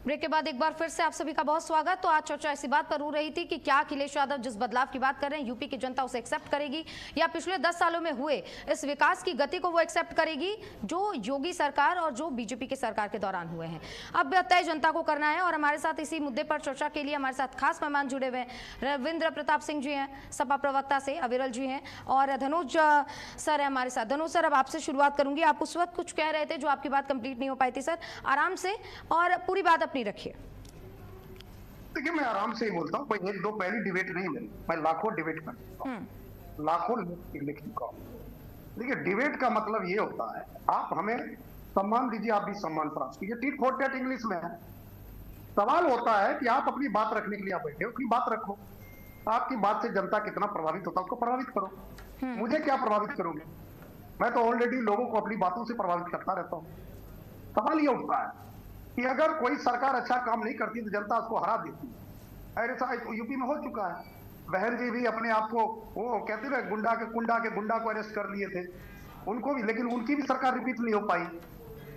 ब्रेक के बाद एक बार फिर से आप सभी का बहुत स्वागत। तो आज चर्चा इसी बात पर हो रही थी कि क्या अखिलेश यादव जिस बदलाव की बात कर रहे हैं यूपी की जनता उसे एक्सेप्ट करेगी या पिछले 10 सालों में हुए इस विकास की गति को वो एक्सेप्ट करेगी जो योगी सरकार और जो बीजेपी की सरकार के दौरान हुए हैं। अब तय जनता को करना है और हमारे साथ इसी मुद्दे पर चर्चा के लिए हमारे साथ खास मेहमान जुड़े हुए हैं। रविंद्र प्रताप सिंह जी हैं सपा प्रवक्ता से, अविरल जी हैं और धनुष सर है हमारे साथ। धनुष सर, अब आपसे शुरुआत करूंगी। आप उस वक्त कुछ कह रहे थे जो आपकी बात कंप्लीट नहीं हो पाई थी सर, आराम से और पूरी बात अपनी रखिए। देखिए, मैं आराम से ही बोलता हूँ, कोई एक दो पहली डिबेट नहीं मेरी, मैं लाखों डिबेट करता हूँ, लाखों लिख चुका हूँ। देखिए, डिबेट का मतलब ये होता है आप हमें सम्मान दीजिए, आप भी सम्मान प्राप्त कीजिए। टीट फॉर टैट इंग्लिश में है। सवाल होता है कि आप अपनी बात रखने के लिए आप बैठे हो, अपनी बात रखो। आपकी बात से जनता कितना प्रभावित होता है उसको प्रभावित करो। मुझे क्या प्रभावित करोगे? मैं तो ऑलरेडी लोगों को अपनी बातों से प्रभावित करता रहता हूँ। सवाल ये उठता है कि अगर कोई सरकार अच्छा काम नहीं करती तो जनता उसको हरा देती है। ऐसा यूपी में हो चुका है। बहन जी भी अपने आप को वो कहते ना गुंडा को अरेस्ट कर लिए थे, उनको भी, लेकिन उनकी भी सरकार रिपीट नहीं हो पाई।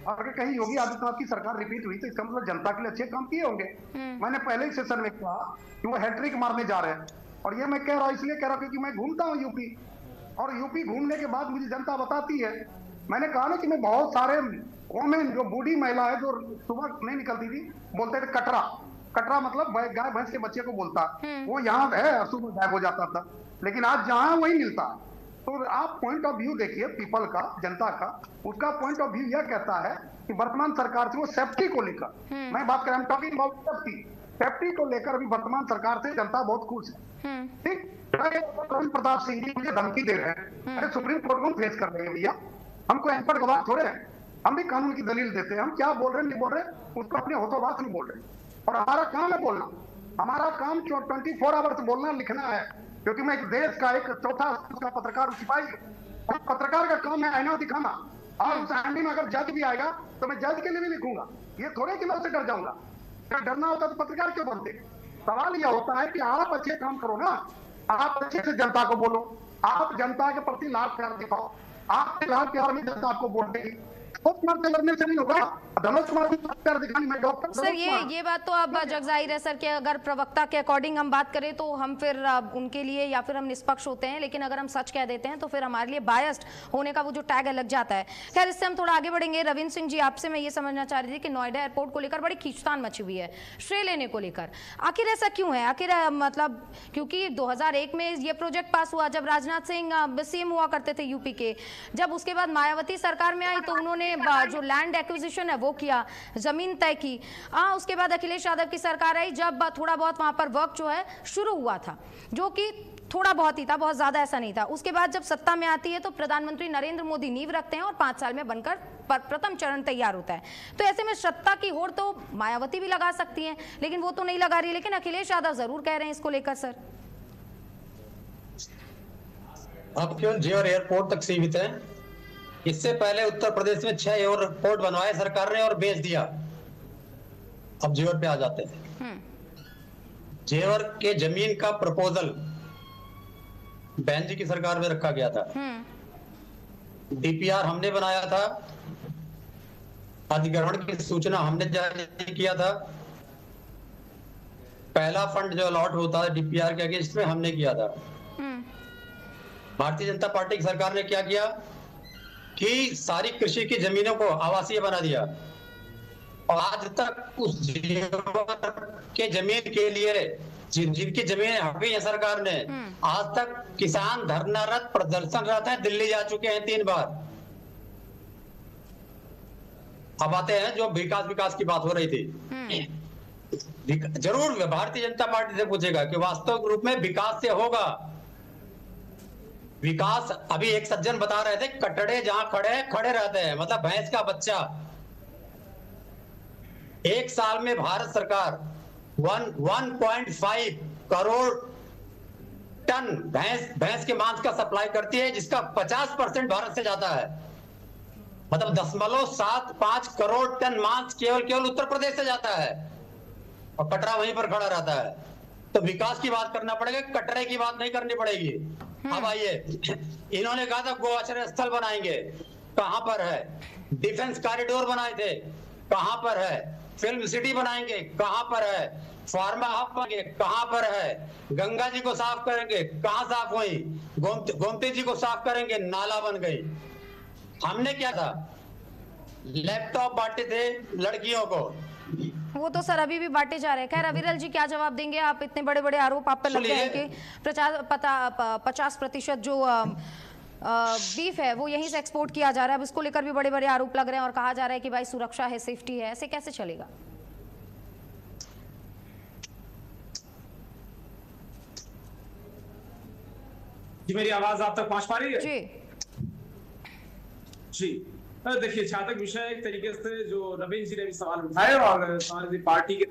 अगर कहीं योगी आदित्यनाथ की सरकार रिपीट हुई तो इसका मतलब जनता के लिए अच्छे काम किए होंगे। मैंने पहले ही सेशन में कहा कि वो हैट्रिक मारने जा रहे हैं और ये मैं कह रहा हूँ इसलिए कह रहा हूँ क्योंकि मैं घूमता हूँ यूपी और यूपी घूमने के बाद मुझे जनता बताती है। मैंने कहा ना कि मैं बहुत सारे वोमेन जो बूढ़ी महिला है जो सुबह नहीं निकलती थी, बोलते थे कटरा। कटरा मतलब गाय भैंस के बच्चे को बोलता, वो यहाँ है, सुबह गायब हो जाता था। लेकिन आज जहाँ वही मिलता। तो आप पॉइंट ऑफ व्यू देखिए पीपल का, जनता का, उसका पॉइंट ऑफ व्यू यह कहता है कि वर्तमान सरकार से वो सेफ्टी को लेकर, मैं बात कर रहा हूं टॉकिंग अबाउट सेफ्टी को लेकर अभी वर्तमान सरकार से जनता बहुत खुश है। ठीक, प्रताप सिंह जी मुझे धमकी दे रहे हैं, अरे सुप्रीम कोर्ट को फेस कर रहे हैं भैया, हमको अनपढ़ गवाह थोड़े हैं, हम भी कानून की दलील देते हैं, हम क्या बोल रहे हैं नहीं बोल रहे उसको अपने होठों नहीं बोल रहे। और हमारा काम है बोलना, हमारा काम 24 आवर्स बोलना लिखना है, क्योंकि मैं एक देश का एक चौथा का पत्रकार सिपाही हूं। पत्रकार का काम है आईना दिखाना, और उस आईने में अगर जज भी आएगा तो मैं जज के लिए भी लिखूंगा, ये थोड़े कि मैं उससे डर जाऊंगा। अगर डरना होता तो पत्रकार क्यों बनते। सवाल यह होता है कि आप अच्छे काम करो ना, आप अच्छे से जनता को बोलो, आप जनता के प्रति लाभ प्यार दिखाओ, आपके लाभ प्यार में जनता आपको वोट देगी। लड़ने से नहीं होगा। सर ये बात तो अब जग जाहिर है सर कि अगर प्रवक्ता के अकॉर्डिंग हम बात करें तो हम फिर उनके लिए या फिर हम निष्पक्ष होते हैं, लेकिन अगर हम सच कह देते हैं तो फिर हमारे लिए बायस्ड होने का वो जो टैग लग जाता है। खैर इससे हम थोड़ा आगे बढ़ेंगे। रविंद्र सिंह जी, आपसे मैं ये समझना चाह रही थी कि नोएडा एयरपोर्ट को लेकर बड़ी खींचतान मची हुई है श्रेय लेने को लेकर, आखिर ऐसा क्यों है? आखिर मतलब क्योंकि 2001 में ये प्रोजेक्ट पास हुआ जब राजनाथ सिंह सीएम हुआ करते थे यूपी के, जब उसके बाद मायावती सरकार में आई तो उन्होंने जो लैंड एक्विजिशन है वो किया, जमीन तय की। उसके बाद अखिलेश यादव की सरकार आई जब थोड़ा बहुत वहां पर वर्क जो है शुरू हुआ था, जो कि थोड़ा बहुत ही था, बहुत ज्यादा ऐसा नहीं था। उसके बाद जब सत्ता में आती है तो प्रधानमंत्री नरेंद्र मोदी नींव रखते हैं और 5 साल में बनकर प्रथम चरण तैयार होता है। तो ऐसे में सत्ता की होड़ तो मायावती भी लगा सकती हैं, लेकिन वो तो नहीं लगा रही, लेकिन अखिलेश यादव जरूर कह रहे हैं इसको लेकर। सर अब क्यों जेवर एयरपोर्ट तक सीमित है? इससे पहले उत्तर प्रदेश में 6 एयरपोर्ट बनवाए सरकार ने और बेच दिया। अब जेवर पे आ जाते हैं। जेवर के जमीन का प्रपोजल बहन जी की सरकार में रखा गया था, डीपीआर हमने बनाया था, अधिग्रहण की सूचना हमने जारी किया था, पहला फंड जो अलॉट होता है डीपीआर के अगेंस्ट में हमने किया था। भारतीय जनता पार्टी की सरकार ने क्या किया कि सारी कृषि की जमीनों को आवासीय बना दिया, और आज तक उस के जमीन के लिए जिनकी जमीनें हक गई है सरकार ने, आज तक किसान धरनारत प्रदर्शनरत है, दिल्ली जा चुके हैं 3 बार। अब आते हैं जो विकास की बात हो रही थी। जरूर भारतीय जनता पार्टी से पूछेगा कि वास्तविक रूप में विकास से होगा विकास। अभी एक सज्जन बता रहे थे कटड़े जहां खड़े रहते हैं, मतलब भैंस का बच्चा। 1 साल में भारत सरकार 1.5 करोड़ टन भैंस के मांस का सप्लाई करती है, जिसका 50% भारत से जाता है। मतलब 0.75 करोड़ टन मांस केवल उत्तर प्रदेश से जाता है, और कटरा वहीं पर खड़ा रहता है। तो विकास की बात करना पड़ेगा, कटरे की बात नहीं करनी पड़ेगी। अब आइए, इन्होंने कहा था गो आश्रय स्थल बनाएंगे, कहां पर है? डिफेंस कॉरिडोर बनाए थे, कहां पर है? फिल्म सिटी बनाएंगे, कहां पर है? फार्मा हब बनाएंगे, कहां पर है? गंगा जी को साफ करेंगे, कहां साफ हुई? गोमती जी को साफ करेंगे, नाला बन गई। हमने क्या था? लैपटॉप बांटे थे लड़कियों को, वो तो सर अभी भी बांटे जा रहे हैं। खैर अविरल जी क्या जवाब देंगे आप? इतने बड़े बड़े आरोप आप पर लगते हैं कि 50% जो बीफ है वो यहीं से एक्सपोर्ट किया जा रहा है। अब इसको लेकर भी बड़े बड़े आरोप लग रहे हैं और कहा जा रहा है कि भाई सुरक्षा है, सेफ्टी है, ऐसे कैसे चलेगा? जी मेरी आवाज आप तक पहुंच पा रही है? जी देखिए, जहां तक विषय एक तरीके से जो नवीन जी ने भी सवाल उठाए और समाजवादी पार्टी के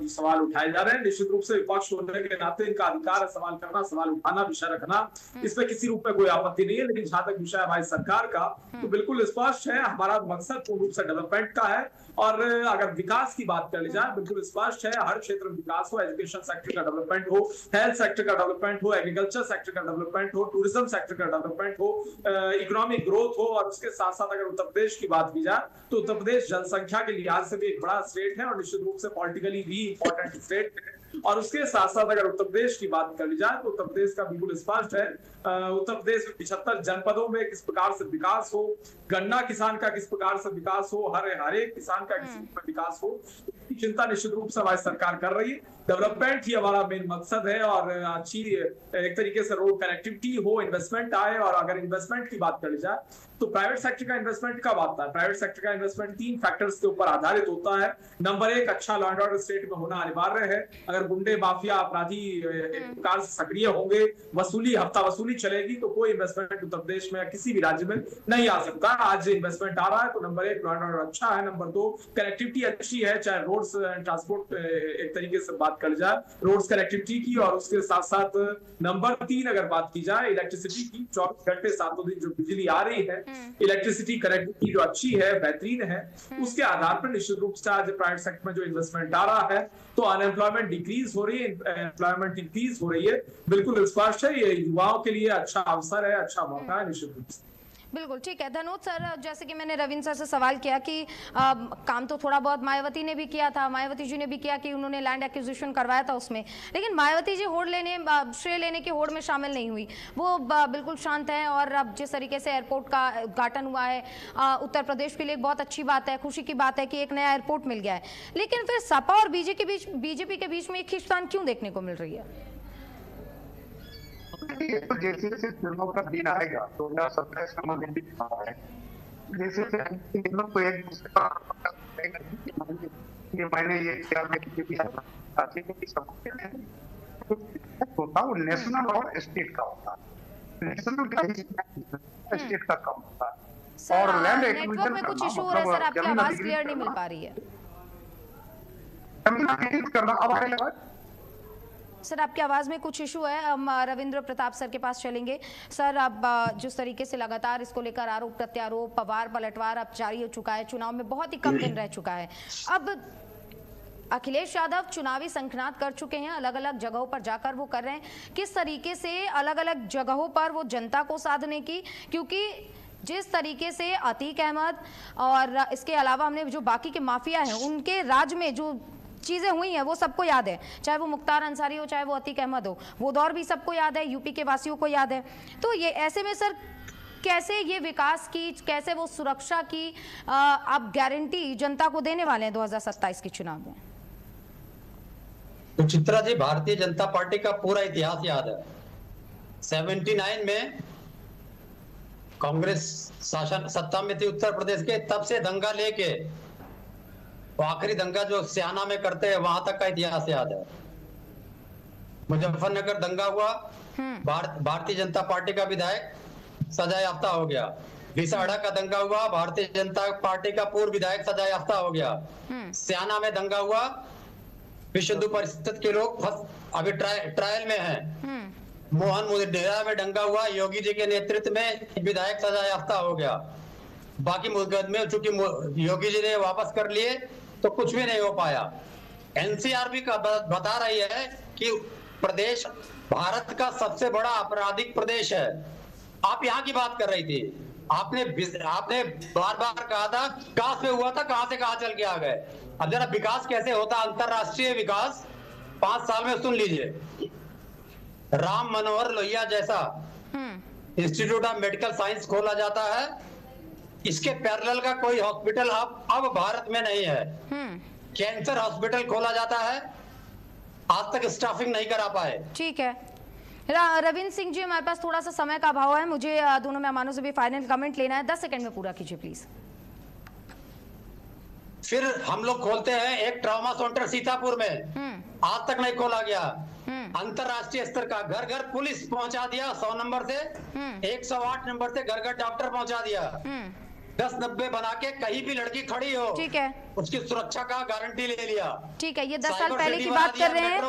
सवाल उठाए जा रहे हैं, निश्चित रूप से विपक्ष होने के नाते इनका अधिकार है सवाल करना, सवाल उठाना, विषय रखना, इसमें किसी रूप में कोई आपत्ति नहीं है। लेकिन जहां तक विषय हमारी सरकार का, तो बिल्कुल स्पष्ट है हमारा मकसद पूर्ण रूप से डेवलपमेंट का है। और अगर विकास की बात कर ली जाए, बिल्कुल स्पष्ट है हर क्षेत्र में विकास हो, एजुकेशन सेक्टर का डेवलपमेंट हो, हेल्थ सेक्टर का डेवलपमेंट हो, एग्रीकल्चर सेक्टर का डेवलपमेंट हो, टूरिज्म सेक्टर का डेवलपमेंट हो, इकोनॉमिक ग्रोथ हो। और उसके साथ साथ अगर उत्तर प्रदेश की बात की जाए तो उत्तर प्रदेश जनसंख्या के लिहाज से भी एक बड़ा स्टेट है और निश्चित रूप से पॉलिटिकली भी इंपॉर्टेंट स्टेट है। और उसके साथ साथ अगर उत्तर प्रदेश की बात कर ली जाए तो उत्तर प्रदेश का बिल्कुल स्पष्ट है। उत्तर प्रदेश में 75 जनपदों में किस प्रकार से विकास हो, गन्ना किसान का किस प्रकार से विकास हो, हर एक किसान का किस प्रकार विकास हो, इसकी चिंता निश्चित रूप से हमारी सरकार कर रही है। डेवलपमेंट ही हमारा मेन मकसद है और अच्छी एक तरीके से रोड कनेक्टिविटी हो, इन्वेस्टमेंट आए। और अगर इन्वेस्टमेंट की बात कर ली जाए तो प्राइवेट सेक्टर का इन्वेस्टमेंट कब आता है? प्राइवेट सेक्टर का इन्वेस्टमेंट 3 फैक्टर्स के ऊपर आधारित होता है। नंबर 1, अच्छा लॉ एंड ऑर्डर स्टेट में होना अनिवार्य है। अगर गुंडे माफिया अपराधी एक प्रकार से सक्रिय होंगे, हफ्ता वसूली चलेगी, तो कोई इन्वेस्टमेंट उत्तर प्रदेश में किसी भी राज्य में नहीं आ सकता। आज इन्वेस्टमेंट आ रहा है तो नंबर 1 लॉ एंड ऑर्डर अच्छा है। नंबर 2 कनेक्टिविटी अच्छी है, चाहे रोड्स एंड ट्रांसपोर्ट एक तरीके से बात कर जाए रोड्स कनेक्टिविटी की। और उसके साथ साथ नंबर 3 अगर बात की जाए इलेक्ट्रिसिटी की, 24 घंटे 7 दिन जो बिजली आ रही है, इलेक्ट्रिसिटी कनेक्टिविटी जो अच्छी है, बेहतरीन है, उसके आधार पर निश्चित रूप से आज प्राइवेट सेक्टर में जो इन्वेस्टमेंट आ रहा है तो अनएम्प्लॉयमेंट डिक्रीज हो रही है, एम्प्लॉयमेंट इंक्रीज हो रही है। बिल्कुल स्पष्ट है, ये युवाओं के लिए अच्छा अवसर है, अच्छा मौका है निश्चित रूप से। बिल्कुल ठीक है धनोज सर, जैसे कि मैंने रविंद्र सर से सवाल किया कि काम तो थोड़ा बहुत मायावती ने भी किया था, मायावती जी ने भी किया कि उन्होंने लैंड एक्विजिशन करवाया था उसमें, लेकिन मायावती जी श्रेय लेने की होड़ में शामिल नहीं हुई। वो बिल्कुल शांत है और अब जिस तरीके से एयरपोर्ट का उद्घाटन हुआ है उत्तर प्रदेश के लिए बहुत अच्छी बात है, खुशी की बात है कि एक नया एयरपोर्ट मिल गया है। लेकिन फिर सपा और बीजेपी के बीच में एक खींचतान क्यों देखने को मिल रही है? तो जैसे जैसे चुनाव का दिन आएगा 2027 का महीना भी है, जैसे इन लोग को एक दूसरे का ये मैंने ये किया होता वो नेशनल और स्टेट का होता है। नेशनल का स्टेट का कम होता है। और लैंड एक्विजिशन में कुछ इशू हो रहा है सर, आपकी आवाज क्लियर नहीं मिल पा रही है। करना अब आएगा सर, आपकी आवाज़ में कुछ इशू है। हम रविंद्र प्रताप सर के पास चलेंगे। सर, अब जिस तरीके से लगातार इसको लेकर आरोप प्रत्यारोप, पवार पलटवार अब जारी हो चुका है, चुनाव में बहुत ही कम दिन रह चुका है। अब अखिलेश यादव चुनावी संखनाद कर चुके हैं, अलग अलग जगहों पर जाकर वो कर रहे हैं किस तरीके से अलग अलग जगहों पर वो जनता को साधने की, क्योंकि जिस तरीके से अतीक अहमद और इसके अलावा हमने जो बाकी के माफिया हैं उनके राज में जो चीजें हुई हैं वो सबको याद है, चाहे वो मुख्तार अंसारी हो, चाहे वो अतीक अहमद हो, वो दौर भी सबको याद है, यूपी के वासियों को याद है। तो ये ऐसे में सर कैसे ये विकास की, कैसे वो सुरक्षा की आप गारंटी जनता को देने वाले हैं 2027 के चुनाव में? तो चित्रा जी, भारतीय जनता पार्टी का पूरा इतिहास याद है। 79 में कांग्रेस शासन सत्ता में थी उत्तर प्रदेश के, तब से दंगा लेके तो आखिरी दंगा जो सियाना में करते हैं वहां तक का इतिहास याद है। मुजफ्फरनगर दंगा हुआ, भारतीय जनता पार्टी का विधायक सजा याफ्ता हो गया। बिसाड़ा का दंगा हुआ, भारतीय जनता पार्टी का पूर्व विधायक सजा याफ्ता हो गया। सियाना में दंगा हुआ, विश्व हिंदू परिषद के लोग अभी ट्रायल में हैं। मोहन मुदेरा में दंगा हुआ, योगी जी के नेतृत्व में विधायक सजा याफ्ता हो गया। बाकी मुकदमे चूंकि योगी जी ने वापस कर लिए तो कुछ भी नहीं हो पाया। एनसीआरबी का बता रही है कि प्रदेश भारत का सबसे बड़ा आपराधिक प्रदेश है। आप यहाँ की बात कर रही थी, आपने बार बार कहा था विकास पे हुआ था, कहां से कहां चल के आ गए। अब जरा विकास कैसे होता, अंतरराष्ट्रीय विकास 5 साल में सुन लीजिए। राम मनोहर लोहिया जैसा इंस्टीट्यूट ऑफ मेडिकल साइंस खोला जाता है, इसके पैरेलल का कोई हॉस्पिटल अब भारत में नहीं है। कैंसर हॉस्पिटल खोला जाता है, आज तक स्टाफिंग नहीं करा पाए। ठीक है रविंद्र सिंह जी, हमारे पास थोड़ा सा समय का अभाव है, मुझे दोनों मेहमानों से भी फाइनल कमेंट लेना है, 10 सेकंड में पूरा कीजिए प्लीज। फिर हम लोग खोलते हैं एक ट्रॉमा सेंटर सीतापुर में, आज तक नहीं खोला गया। अंतरराष्ट्रीय स्तर का घर घर पुलिस पहुंचा दिया, 100 नंबर से 108 नंबर से घर घर डॉक्टर पहुंचा दिया। 10-90 बना के कहीं भी लड़की खड़ी हो, ठीक है, उसकी सुरक्षा का गारंटी ले लिया। ठीक है, ये 10 साल पहले की बात कर रहे हैं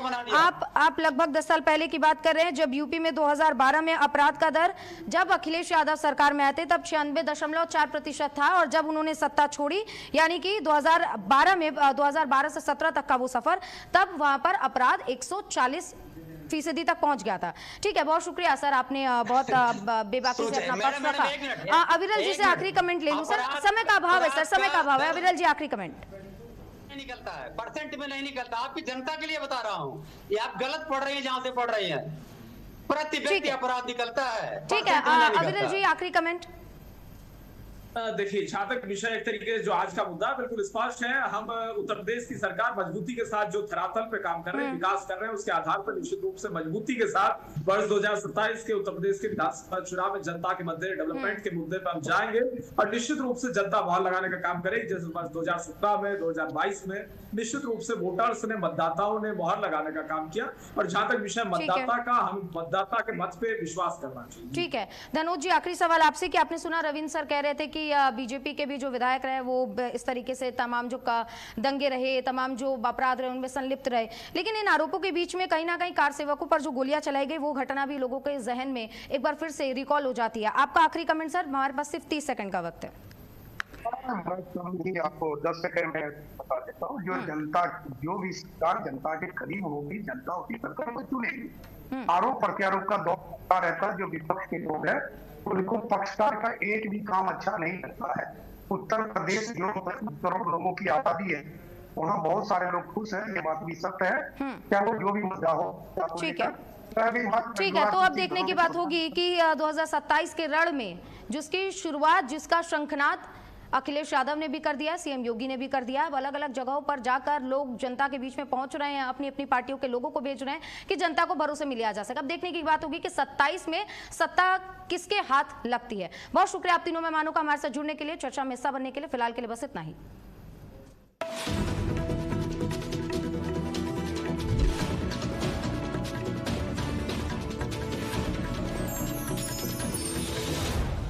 आप लगभग 10 साल पहले की बात कर रहे हैं, जब यूपी में 2012 में अपराध का दर, जब अखिलेश यादव सरकार में आते तब 96.4% था, और जब उन्होंने सत्ता छोड़ी यानी कि 2012 से 17 तक का वो सफर, तब वहां पर अपराध 140% तक पहुंच गया था। ठीक है, बहुत शुक्रिया सर, आपने बहुत बेबाकी से अपना पक्ष रखा। अविरल जी से आखिरी कमेंट ले लूं सर, समय का अभाव है सर, समय का अभाव है। अविरल जी आखिरी कमेंट। निकलता है, परसेंट में नहीं निकलता। आपकी जनता के लिए बता रहा हूँ, ये आप गलत पढ़ रही हैं जहाँ से पढ़ रही हैं। प्रति व्यक्ति अपराध निकलता है। ठीक है, अविरल जी आखिरी कमेंट। देखिए, जहां तक विषय एक तरीके से जो आज का मुद्दा बिल्कुल स्पष्ट है। हम उत्तर प्रदेश की सरकार मजबूती के साथ जो धरातल पे काम कर रहे हैं, विकास कर रहे हैं, उसके आधार पर निश्चित रूप से मजबूती के साथ वर्ष 2027 के उत्तर प्रदेश के विधानसभा चुनाव में जनता के मध्य डेवलपमेंट के मुद्दे पर हम जाएंगे और निश्चित रूप से जनता मोहर लगाने का काम करेगी। जैसे वर्ष 2017 में, 2022 में निश्चित रूप से वोटर्स ने, मतदाताओं ने मोहर लगाने का काम किया। और जहां तक विषय मतदाता का, हम मतदाता के मत पे विश्वास करना चाहिए। ठीक है, धनोज जी आखिरी सवाल आपसे कि आपने सुना रविंद्र सर कह रहे थे कि बीजेपी के भी जो विधायक रहे वो इस तरीके से तमाम जो दंगे रहे, तमाम जो अपराध रहे उनमें संलिप्त रहे, लेकिन इन आरोपों के बीच में कहीं ना कहीं कार सेवकों पर जो गोलियां चलाई गई वो घटना भी लोगों के जहन में एक बार फिर से रिकॉल हो जाती है। आपका आखिरी कमेंट सर, हमारे पास सिर्फ 30 सेकंड का वक्त है। आपको 10 सेकंड में बता देता हूँ। जो जनता, जो भी सरकार जनता के करीब होगी, जनता उसकी सरकार को चुनेगी। आरोप प्रत्यारोप का दौर रहता है। जो विपक्ष के लोग हैं उनको पक्षकार का एक भी काम अच्छा नहीं लगता है। उत्तर प्रदेश जो करोड़ लोगों की आबादी है, वहाँ बहुत सारे लोग खुश हैं, ये बात भी सत्य है। क्या वो जो भी मुद्दा हो। ठीक है, ठीक है, तो अब देखने की बात होगी कि 2027 के रण में जिसकी शुरुआत, जिसका शंखनाद अखिलेश यादव ने भी कर दिया, सीएम योगी ने भी कर दिया। अब अलग अलग जगहों पर जाकर लोग जनता के बीच में पहुंच रहे हैं, अपनी अपनी पार्टियों के लोगों को भेज रहे हैं कि जनता को भरोसे में लिया जा सके। अब देखने की बात होगी कि 27 में सत्ता किसके हाथ लगती है। बहुत शुक्रिया आप तीनों मेहमानों का हमारे साथ जुड़ने के लिए, चर्चा में हिस्सा बनने के लिए। फिलहाल के लिए बस इतना ही।